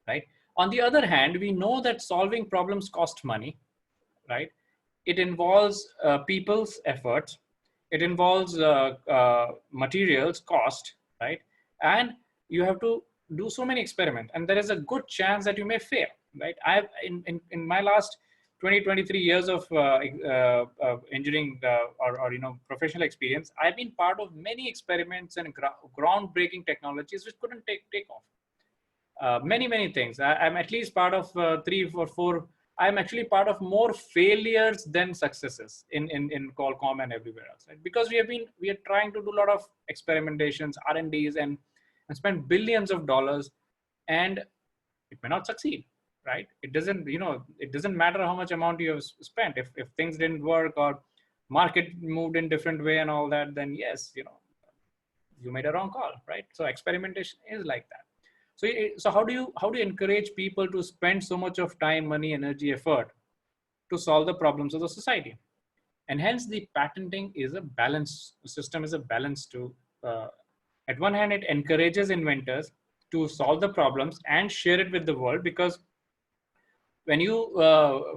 right? On the other hand, we know that solving problems cost money, right? It involves people's efforts. It involves materials cost, right? And you have to do so many experiments, and there is a good chance that you may fail, right? I've in my last 23 years of engineering or professional experience, I've been part of many experiments and groundbreaking technologies which couldn't take off. Many things. I'm at least part of 3 or 4. I'm actually part of more failures than successes in Qualcomm and everywhere else, right? Because we are trying to do a lot of experimentations, R&Ds, and spend billions of dollars, and it may not succeed, right? It doesn't matter how much amount you have spent. If things didn't work, or market moved in different way and all that, then yes, you made a wrong call, right? So experimentation is like that. So how do you encourage people to spend so much of time, money, energy, effort to solve the problems of the society? And hence the patenting is a balance. The system is a balance to, at one hand, it encourages inventors to solve the problems and share it with the world, because when you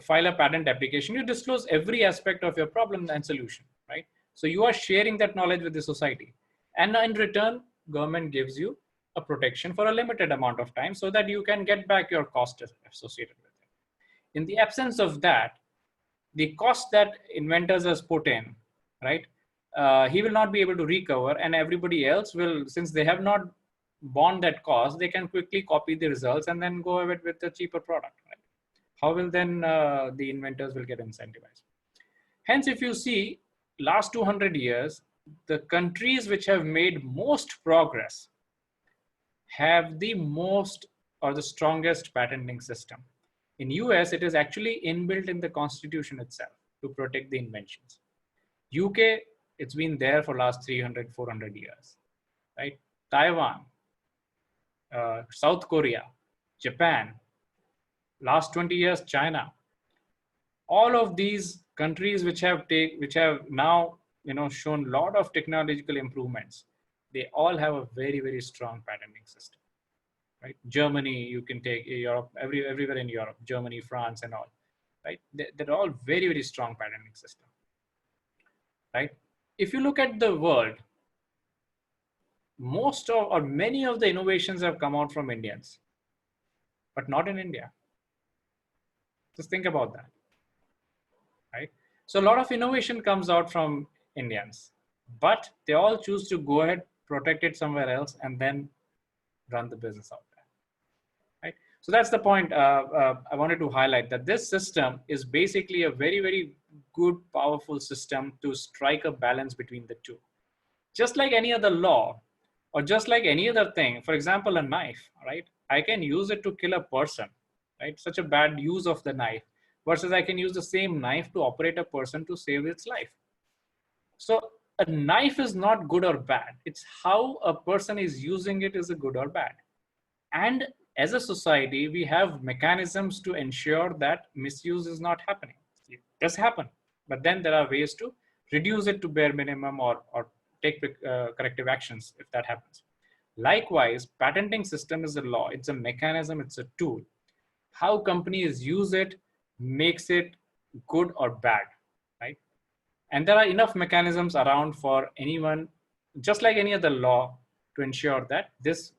file a patent application, you disclose every aspect of your problem and solution, right? So you are sharing that knowledge with the society. And in return, government gives you a protection for a limited amount of time so that you can get back your cost associated with it. In the absence of that, the cost that inventors has put in, right, he will not be able to recover, and everybody else will, since they have not borne that cost, they can quickly copy the results and then go ahead with the cheaper product. Right? How will then the inventors will get incentivized? Hence, if you see last 200 years, the countries which have made most progress have the most or the strongest patenting system. In US, it is actually inbuilt in the constitution itself to protect the inventions. UK, it's been there for last 300, 400 years, right? Taiwan, South Korea, Japan, last 20 years, China. All of these countries which have now shown a lot of technological improvements, they all have a very, very strong patenting system. Right? Germany, you can take Europe, everywhere in Europe, Germany, France, and all, right? They're all very, very strong patenting system, right? If you look at the world, most of or many of the innovations have come out from Indians, but not in India. Just think about that, right? So a lot of innovation comes out from Indians, but they all choose to go ahead, protect it somewhere else, and then run the business out there. Right? So that's the point I wanted to highlight, that this system is basically a very, very good, powerful system to strike a balance between the two. Just like any other law, or just like any other thing, for example, a knife, right? I can use it to kill a person, right? Such a bad use of the knife, versus I can use the same knife to operate a person to save its life. So a knife is not good or bad. It's how a person is using it is a good or bad. And as a society, we have mechanisms to ensure that misuse is not happening. It does happen, but then there are ways to reduce it to bare minimum or take corrective actions if that happens. Likewise, patenting system is a law. It's a mechanism. It's a tool. How companies use it makes it good or bad, right? And there are enough mechanisms around for anyone, just like any other law, to ensure that this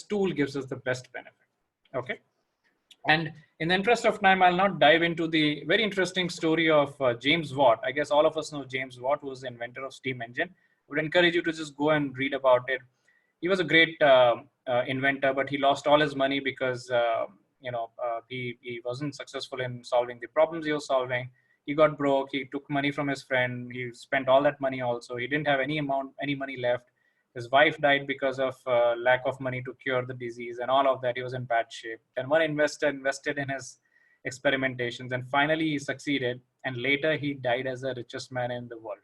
tool gives us the best benefit. Okay. And in the interest of time, I'll not dive into the very interesting story of James Watt. I guess all of us know James Watt, who was the inventor of steam engine. I would encourage you to just go and read about it. He was a great inventor, but he lost all his money because he wasn't successful in solving the problems he was solving. He got broke. He took money from his friend. He spent all that money also. He didn't have any money left. His wife died because of lack of money to cure the disease and all of that. He was in bad shape. And one investor invested in his experimentations, and finally he succeeded. And later he died as the richest man in the world,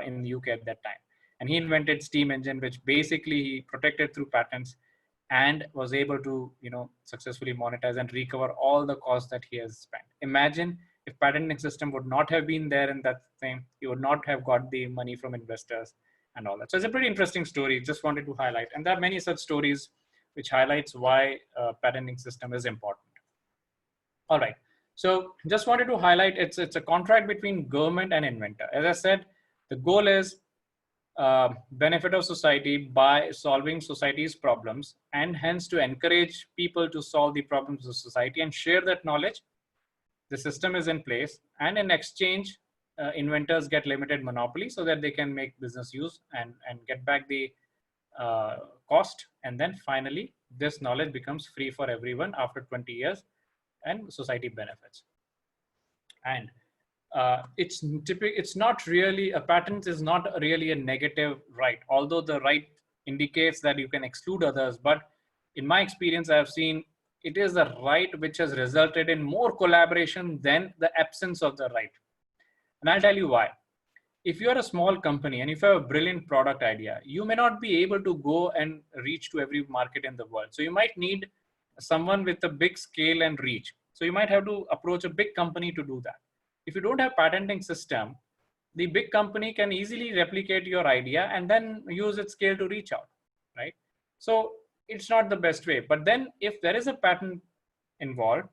in the UK at that time. And he invented steam engine, which basically he protected through patents and was able to, successfully monetize and recover all the costs that he has spent. Imagine if patenting system would not have been there in that thing, he would not have got the money from investors and all that. So it's a pretty interesting story. Just wanted to highlight. And there are many such stories which highlights why patenting system is important. All right. So just wanted to highlight it's a contract between government and inventor. As I said, the goal is benefit of society by solving society's problems, and hence to encourage people to solve the problems of society and share that knowledge. The system is in place, and in exchange, inventors get limited monopoly so that they can make business use and get back the cost. And then finally, this knowledge becomes free for everyone after 20 years and society benefits. And it's not really, a patent is not really a negative right, although the right indicates that you can exclude others. But in my experience, I have seen it is the right which has resulted in more collaboration than the absence of the right. And I'll tell you why. If you're a small company and if you have a brilliant product idea, you may not be able to go and reach to every market in the world. So you might need someone with a big scale and reach. So you might have to approach a big company to do that. If you don't have patenting system, the big company can easily replicate your idea and then use its scale to reach out, right? So it's not the best way. But then if there is a patent involved,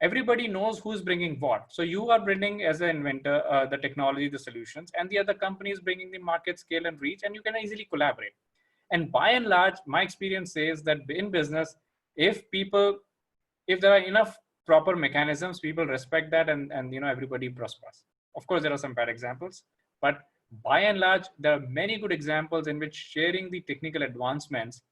everybody knows who's bringing what. So you are bringing, as an inventor, the technology, the solutions, and the other company is bringing the market scale and reach, and you can easily collaborate. And by and large, my experience says that in business, if there are enough proper mechanisms, people respect that, and everybody prospers. Of course, there are some bad examples, but by and large, there are many good examples in which sharing the technical advancements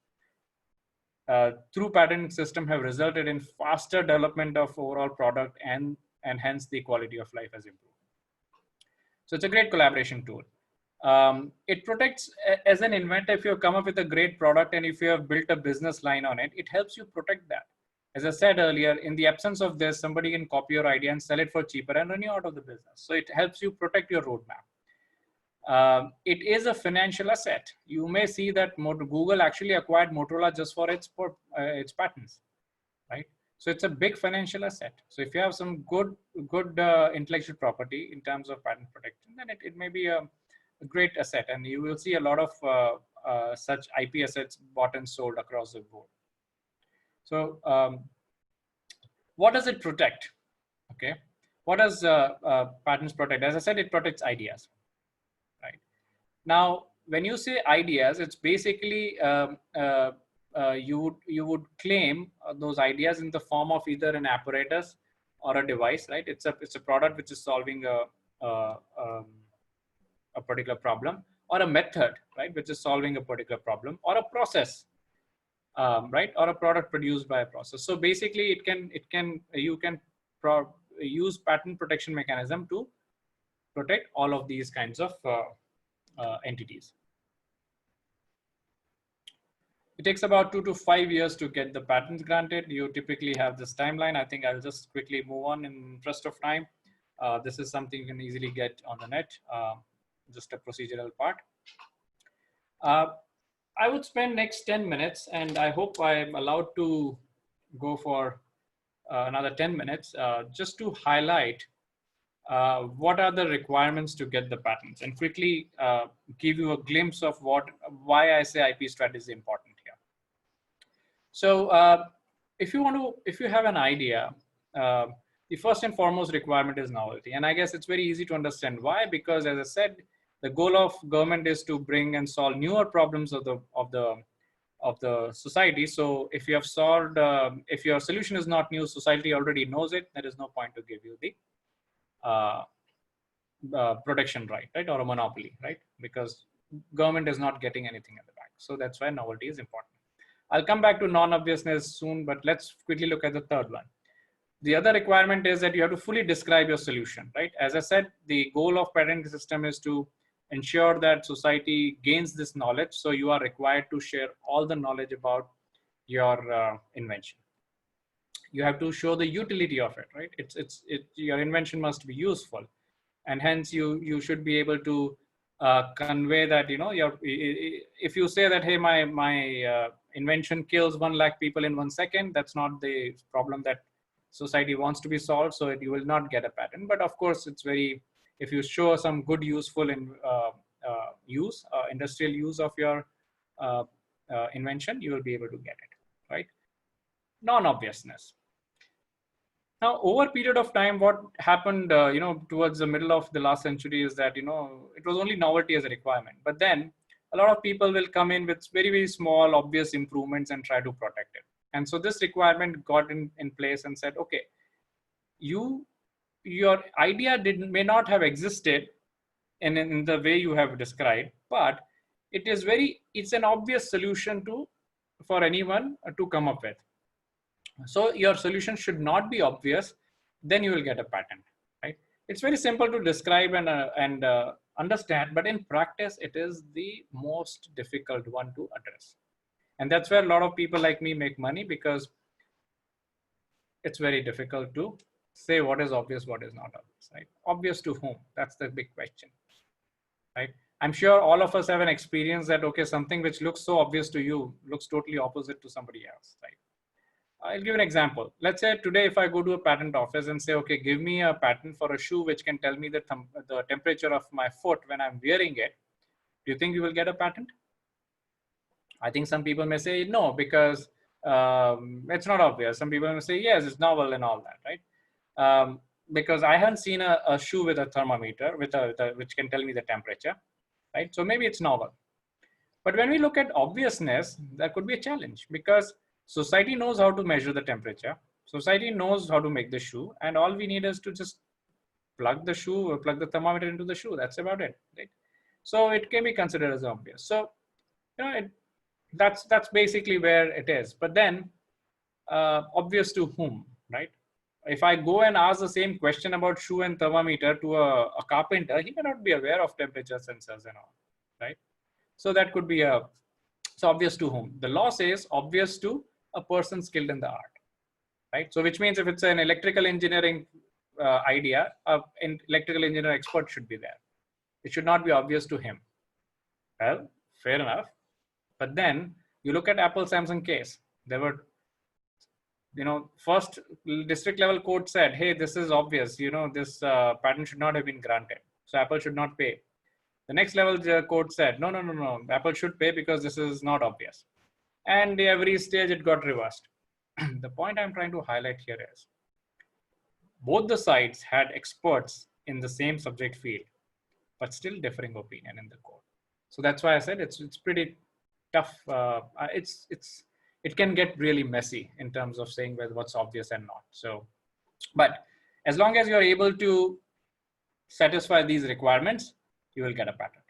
through patent system have resulted in faster development of overall product, and hence the quality of life has improved. So it's a great collaboration tool. It protects, as an inventor, if you have come up with a great product and if you have built a business line on it, it helps you protect that. As I said earlier, in the absence of this, somebody can copy your idea and sell it for cheaper and run you out of the business. So it helps you protect your roadmap. It is a financial asset. You may see that Google actually acquired Motorola just for its patents, right? So it's a big financial asset. So if you have some good intellectual property in terms of patent protection, then it may be a great asset, and you will see a lot of such IP assets bought and sold across the board. So what does it protect? Okay, what does patents protect? As I said, it protects ideas. Right. Now, when you say ideas, it's basically you would claim those ideas in the form of either an apparatus or a device, right? It's a product which is solving a particular problem, or a method, right, which is solving a particular problem, or a process, right, or a product produced by a process. So basically, you can use patent protection mechanism to protect all of these kinds of entities. It takes about 2 to 5 years to get the patents granted. You typically have this timeline. I think I'll just quickly move on in interest of time. This is something you can easily get on the net, just a procedural part. I would spend next 10 minutes, and I hope I'm allowed to go for another 10 minutes, just to highlight what are the requirements to get the patents, and quickly give you a glimpse of why I say IP strategy is important here. So if you have an idea, the first and foremost requirement is novelty. And I guess it's very easy to understand why, because as I said, the goal of government is to bring and solve newer problems of the society. So if you have solved, if your solution is not new, society already knows it, there is no point to give you the protection right, or a monopoly, right? Because government is not getting anything at the back. So that's why novelty is important. I'll come back to non-obviousness soon, but let's quickly look at the third one. The other requirement is that you have to fully describe your solution, right? As I said, the goal of patent system is to ensure that society gains this knowledge. So you are required to share all the knowledge about your invention. You have to show the utility of it, right? Your invention must be useful, and hence you should be able to convey that, if you say that, hey, my invention kills 1 lakh people in 1 second, that's not the problem that society wants to be solved, so you will not get a patent. But of course, if you show some good useful industrial use of your invention, you will be able to get it, right? Non-obviousness. Now, over a period of time, what happened, towards the middle of the last century is that, it was only novelty as a requirement. But then a lot of people will come in with very, very small, obvious improvements and try to protect it. And so this requirement got in place and said, okay, your idea may not have existed in the way you have described, but it's an obvious solution for anyone to come up with. So your solution should not be obvious, then you will get a patent, right? It's very simple to describe and understand, but in practice, it is the most difficult one to address. And that's where a lot of people like me make money, because it's very difficult to say what is obvious, what is not obvious, right? Obvious to whom? That's the big question, right? I'm sure all of us have an experience that, okay, something which looks so obvious to you looks totally opposite to somebody else, right? I'll give an example. Let's say today, if I go to a patent office and say, okay, give me a patent for a shoe which can tell me the temperature of my foot when I'm wearing it, do you think you will get a patent? I think some people may say no, because it's not obvious. Some people may say, yes, it's novel and all that, right? Because I haven't seen a shoe with a thermometer which can tell me the temperature, right? So maybe it's novel. But when we look at obviousness, that could be a challenge because society knows how to measure the temperature. Society knows how to make the shoe, and all we need is to just plug the shoe or plug the thermometer into the shoe. That's about it, right? So it can be considered as obvious. So that's basically where it is. But then, obvious to whom, right? If I go and ask the same question about shoe and thermometer to a carpenter, he may not be aware of temperature sensors and all, right? So that could be it's obvious to whom. The law says obvious to a person skilled in the art, right? So which means if it's an electrical engineering idea, an electrical engineer expert should be there. It should not be obvious to him. Well, fair enough. But then you look at Apple Samsung case. There were, first district level court said, hey, this is obvious. This patent should not have been granted. So Apple should not pay. The next level court said, no. Apple should pay because this is not obvious. And every stage it got reversed. The point I'm trying to highlight here is both the sides had experts in the same subject field, but still differing opinion in the court. So that's why I said it's pretty tough. It can get really messy in terms of saying what's obvious and not. So, but as long as you're able to satisfy these requirements, you will get a patent.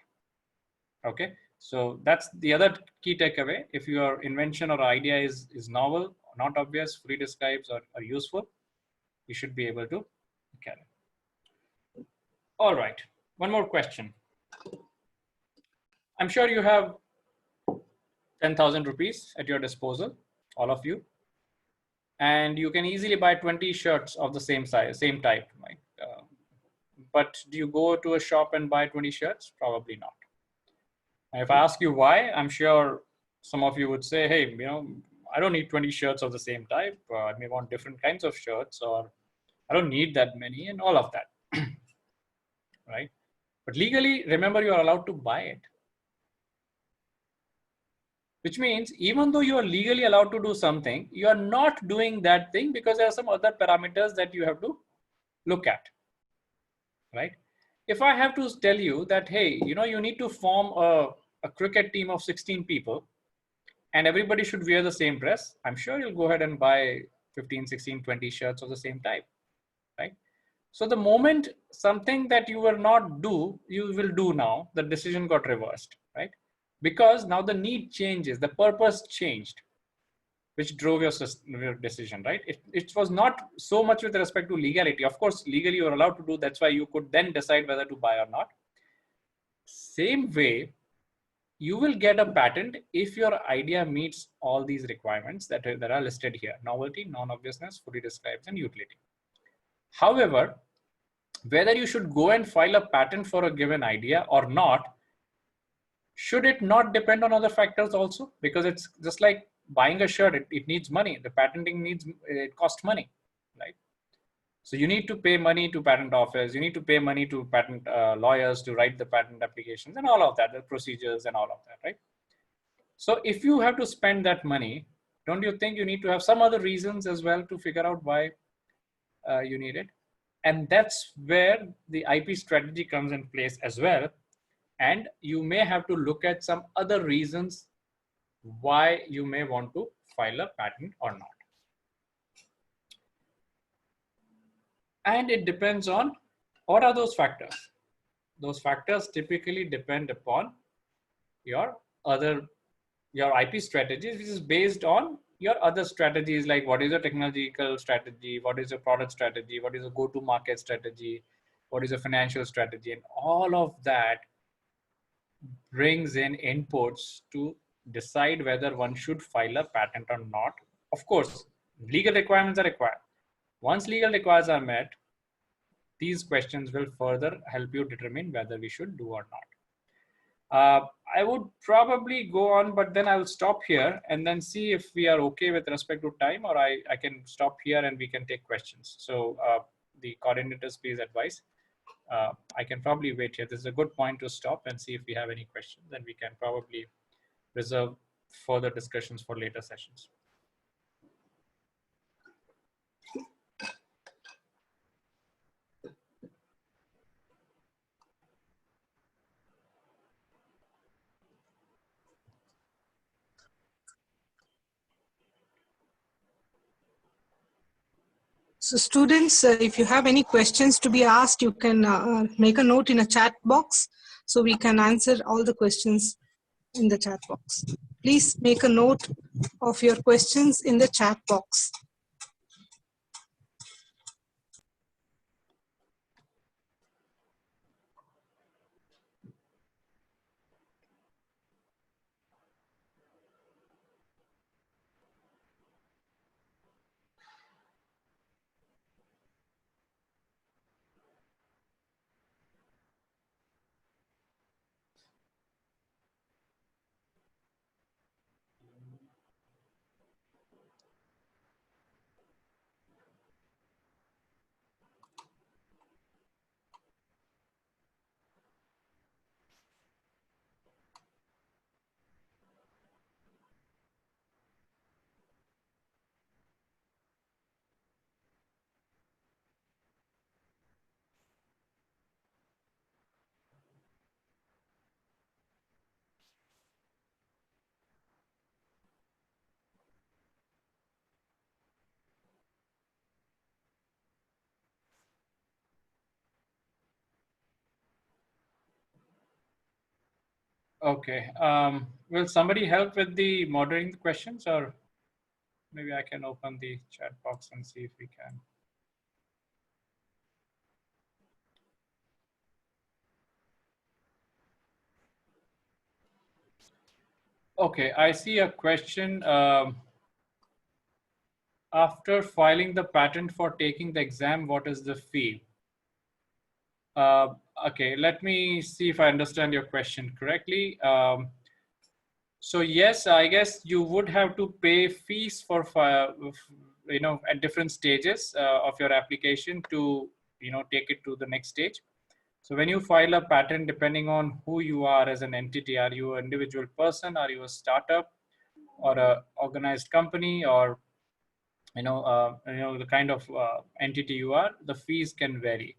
Okay, so that's the other key takeaway. If your invention or idea is novel, not obvious, fully describes or useful, you should be able to get it. All right, one more question. I'm sure you have 10,000 rupees at your disposal, all of you, and you can easily buy 20 shirts of the same size, same type, right? But do you go to a shop and buy 20 shirts? Probably not. And if I ask you why, I'm sure some of you would say, hey, I don't need 20 shirts of the same type. I may want different kinds of shirts, or I don't need that many, and all of that, right? But legally, remember, you are allowed to buy it. Which means even though you are legally allowed to do something, you are not doing that thing because there are some other parameters that you have to look at, right? If I have to tell you that, hey, you need to form a cricket team of 16 people and everybody should wear the same dress, I'm sure you'll go ahead and buy 15, 16, 20 shirts of the same type, right? So the moment something that you will not do, you will do now, the decision got reversed, right? Because now the need changes, the purpose changed, which drove your decision, right? It was not so much with respect to legality. Of course, legally you're allowed to do, that's why you could then decide whether to buy or not. Same way, you will get a patent if your idea meets all these requirements that are listed here: novelty, non-obviousness, fully describes, and utility. However, whether you should go and file a patent for a given idea or not, should it not depend on other factors also? Because it's just like buying a shirt, it needs money. The patenting it costs money, right? So you need to pay money to patent office, you need to pay money to patent lawyers to write the patent applications and all of that, the procedures and all of that, right? So if you have to spend that money, don't you think you need to have some other reasons as well to figure out why you need it? And that's where the IP strategy comes in place as well. And you may have to look at some other reasons why you may want to file a patent or not. And it depends on what are those factors. Those factors typically depend upon your IP strategies, which is based on your other strategies, like what is your technological strategy, what is your product strategy, what is your go-to-market strategy, what is your financial strategy, and all of that brings in inputs to decide whether one should file a patent or not. Of course, legal requirements are required. Once legal requirements are met, these questions will further help you determine whether we should do or not. I would probably go on, but then I will stop here and then see if we are okay with respect to time, or I can stop here and we can take questions. So the coordinators, please advise. I can probably wait here. This is a good point to stop and see if we have any questions. Then we can probably reserve further discussions for later sessions. So students, if you have any questions to be asked, you can make a note in a chat box so we can answer all the questions in the chat box. Please make a note of your questions in the chat box. Okay. Will somebody help with the moderating the questions, or maybe I can open the chat box and see if we can. Okay, I see a question. After filing the patent for taking the exam, what is the fee? Okay, let me see if I understand your question correctly. So yes, I guess you would have to pay fees for, at different stages of your application to, take it to the next stage. So when you file a patent, depending on who you are as an entity, are you an individual person, are you a startup or a organized company, or the kind of entity you are, the fees can vary.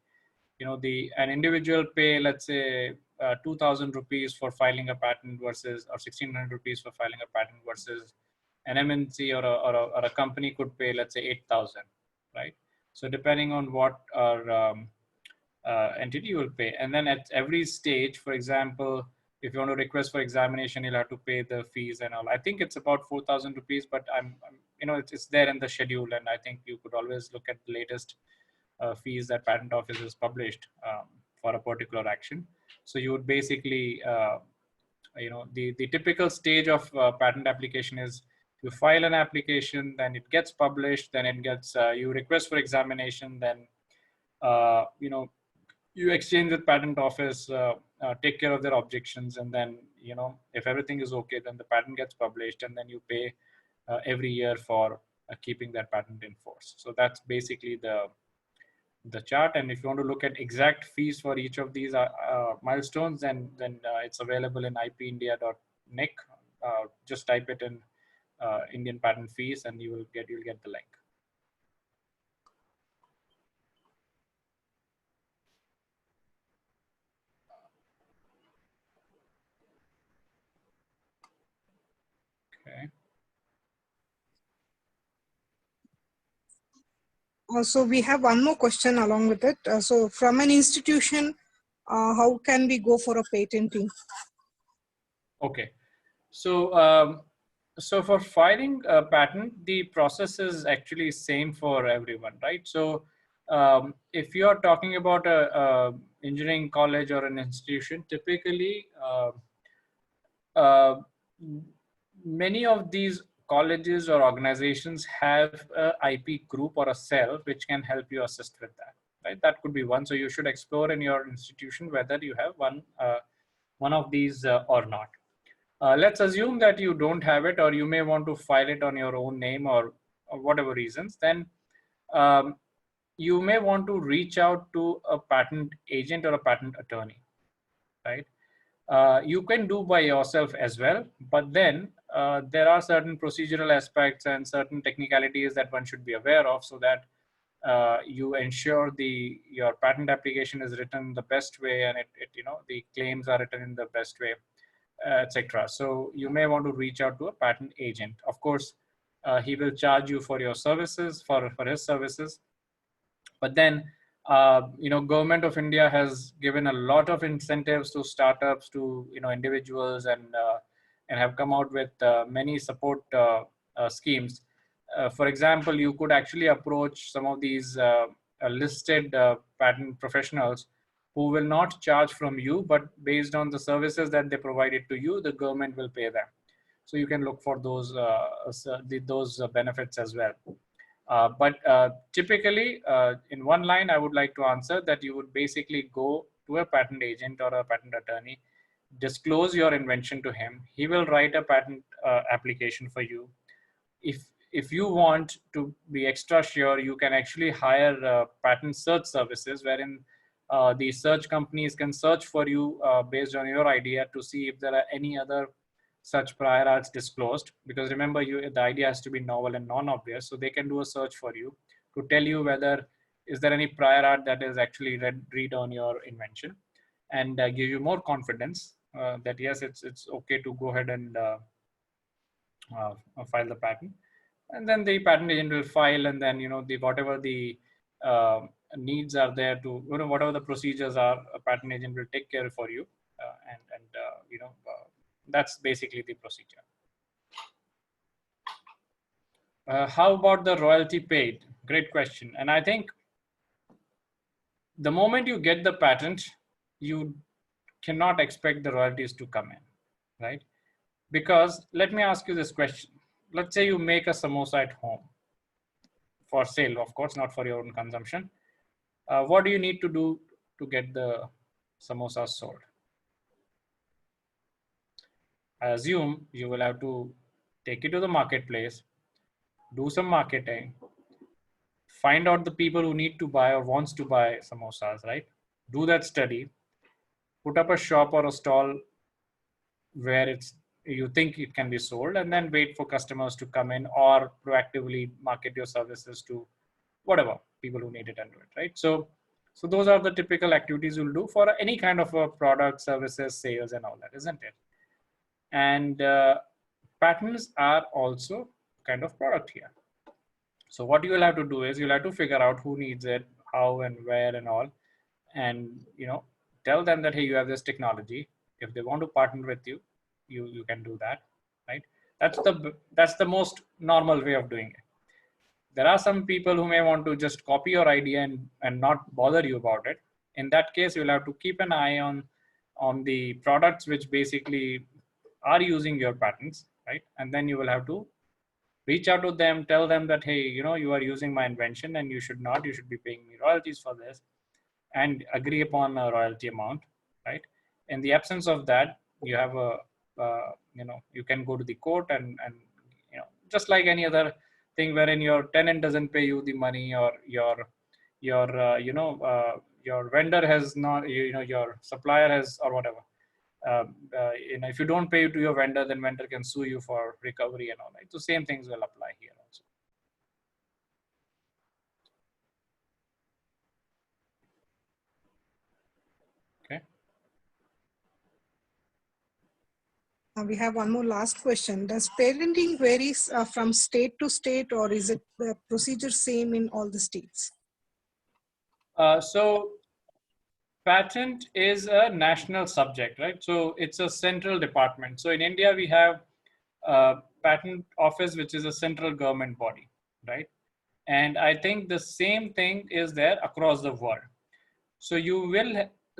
An individual pay, let's say 2,000 rupees for filing a patent versus, or 1,600 rupees for filing a patent, versus an MNC or a company could pay, let's say 8,000, right? So depending on what our entity you will pay. And then at every stage, for example, if you want to request for examination, you'll have to pay the fees and all. I think it's about 4,000 rupees, but it's there in the schedule. And I think you could always look at the latest fees that patent office has published for a particular action. So you would basically, the typical stage of patent application is you file an application, then it gets published, then it gets, you request for examination, then, you exchange with patent office, take care of their objections, and then, if everything is okay, then the patent gets published, and then you pay every year for keeping that patent in force. So that's basically the chart. And if you want to look at exact fees for each of these milestones, then it's available in ipindia.nic. Just type it in Indian patent fees, and you'll get the link. Okay. So we have one more question along with it. So from an institution, how can we go for a patenting? Okay. So for filing a patent, the process is actually same for everyone, right? So if you are talking about a engineering college or an institution, typically many of these colleges or organizations have a IP group or a cell which can help you assist with that, right? That could be one. So you should explore in your institution whether you have one of these or not. Let's assume that you don't have it, or you may want to file it on your own name, or whatever reasons. Then you may want to reach out to a patent agent or a patent attorney, right? You can do by yourself as well, but then there are certain procedural aspects and certain technicalities that one should be aware of, so that you ensure your patent application is written the best way, and the claims are written in the best way, etc. So you may want to reach out to a patent agent. Of course, he will charge you for your services, for his services. But then, government of India has given a lot of incentives to startups, to individuals, and have come out with many support schemes. For example, you could actually approach some of these listed patent professionals who will not charge from you, but based on the services that they provided to you, the government will pay them. So you can look for those benefits as well. But typically, in one line, I would like to answer that you would basically go to a patent agent or a patent attorney, disclose your invention to him. He will write a patent application for you. If you want to be extra sure, you can actually hire patent search services, wherein the search companies can search for you based on your idea to see if there are any other such prior arts disclosed. Because remember, the idea has to be novel and non-obvious, so they can do a search for you to tell you whether is there any prior art that is actually read on your invention, and give you more confidence that yes, it's okay to go ahead and file the patent. And then the patent agent will file, and then whatever the needs are there to whatever the procedures are, a patent agent will take care for you, and that's basically the procedure. How about the royalty paid? Great question. And I think the moment you get the patent, you cannot expect the royalties to come in, right? Because let me ask you this question. Let's say you make a samosa at home for sale, of course, not for your own consumption. What do you need to do to get the samosas sold? I assume you will have to take it to the marketplace, do some marketing, find out the people who need to buy or wants to buy samosas, right? Do that study, put up a shop or a stall where you think it can be sold, and then wait for customers to come in, or proactively market your services to whatever people who need it and do it, right? So those are the typical activities you'll do for any kind of a product, services, sales, and all that, isn't it? And patents are also kind of product here. So what you will have to do is you'll have to figure out who needs it, how and where and all, and tell them that, hey, you have this technology. If they want to partner with you, you can do that, right? That's the most normal way of doing it. There are some people who may want to just copy your idea and not bother you about it. In that case, you'll have to keep an eye on the products which basically are using your patents, right? And then you will have to reach out to them, tell them that, hey, you are using my invention and you should be paying me royalties for this, and agree upon a royalty amount, right? In the absence of that, you have you can go to the court and just like any other thing wherein your tenant doesn't pay you the money, or your vendor has not, your supplier has, or whatever. If you don't pay to your vendor, then vendor can sue you for recovery and all that. So same things will apply here also. Okay. We have one more last question. Does patenting varies from state to state, or is it the procedure same in all the states? So patent is a national subject, right? So it's a central department. So in India, we have a patent office, which is a central government body, right? And I think the same thing is there across the world. So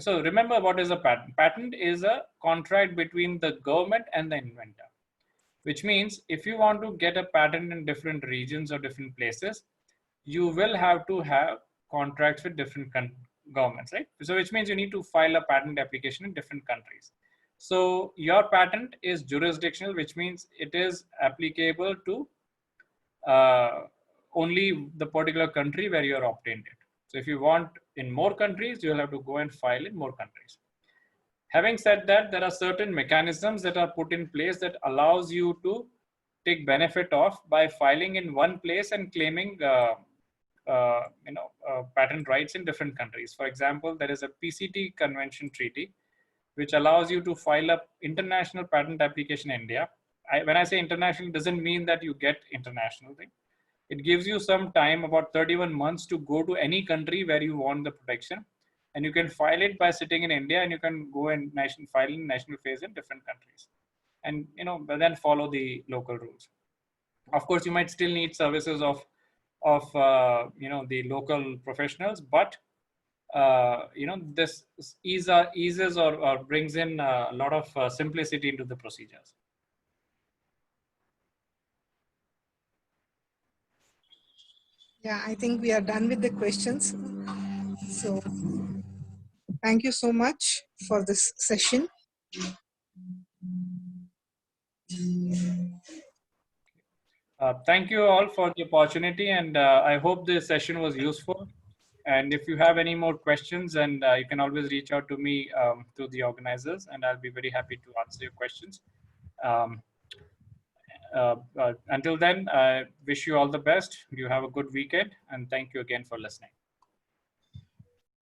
so remember, what is a patent? Patent is a contract between the government and the inventor, which means if you want to get a patent in different regions or different places, you will have to have contracts with different governments, right? So which means you need to file a patent application in different countries. So your patent is jurisdictional, which means it is applicable to only the particular country where you are obtained it. So if you want in more countries, you'll have to go and file in more countries. Having said that, there are certain mechanisms that are put in place that allows you to take benefit of by filing in one place and claiming patent rights in different countries. For example, there is a PCT Convention Treaty, which allows you to file a international patent application in India. When I say international, it doesn't mean that you get international thing. It gives you some time, about 31 months, to go to any country where you want the protection. And you can file it by sitting in India, and you can go and file in national phase in different countries. And but then follow the local rules. Of course, you might still need services of the local professionals, but this eases or brings in a lot of simplicity into the procedures. Yeah, I think we are done with the questions. So thank you so much for this session. Thank you all for the opportunity, and I hope this session was useful. And if you have any more questions, and you can always reach out to me through the organizers, and I'll be very happy to answer your questions. Until then, I wish you all the best. You have a good weekend, and thank you again for listening.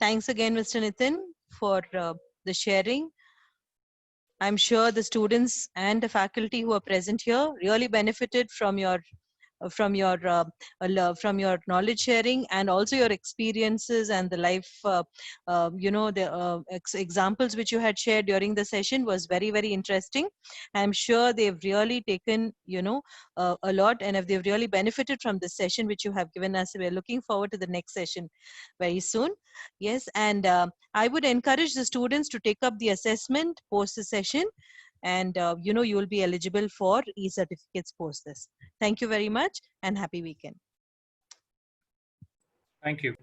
Thanks again, Mr. Nitin, for the sharing. I'm sure the students and the faculty who are present here really benefited from your knowledge sharing, and also your experiences and the life examples which you had shared during the session was very, very interesting. I'm sure they've really taken a lot, and if they've really benefited from this session which you have given us. We're looking forward to the next session very soon. Yes, and I would encourage the students to take up the assessment post the session, and you will be eligible for e-certificates post this. Thank you very much, and happy weekend. Thank you.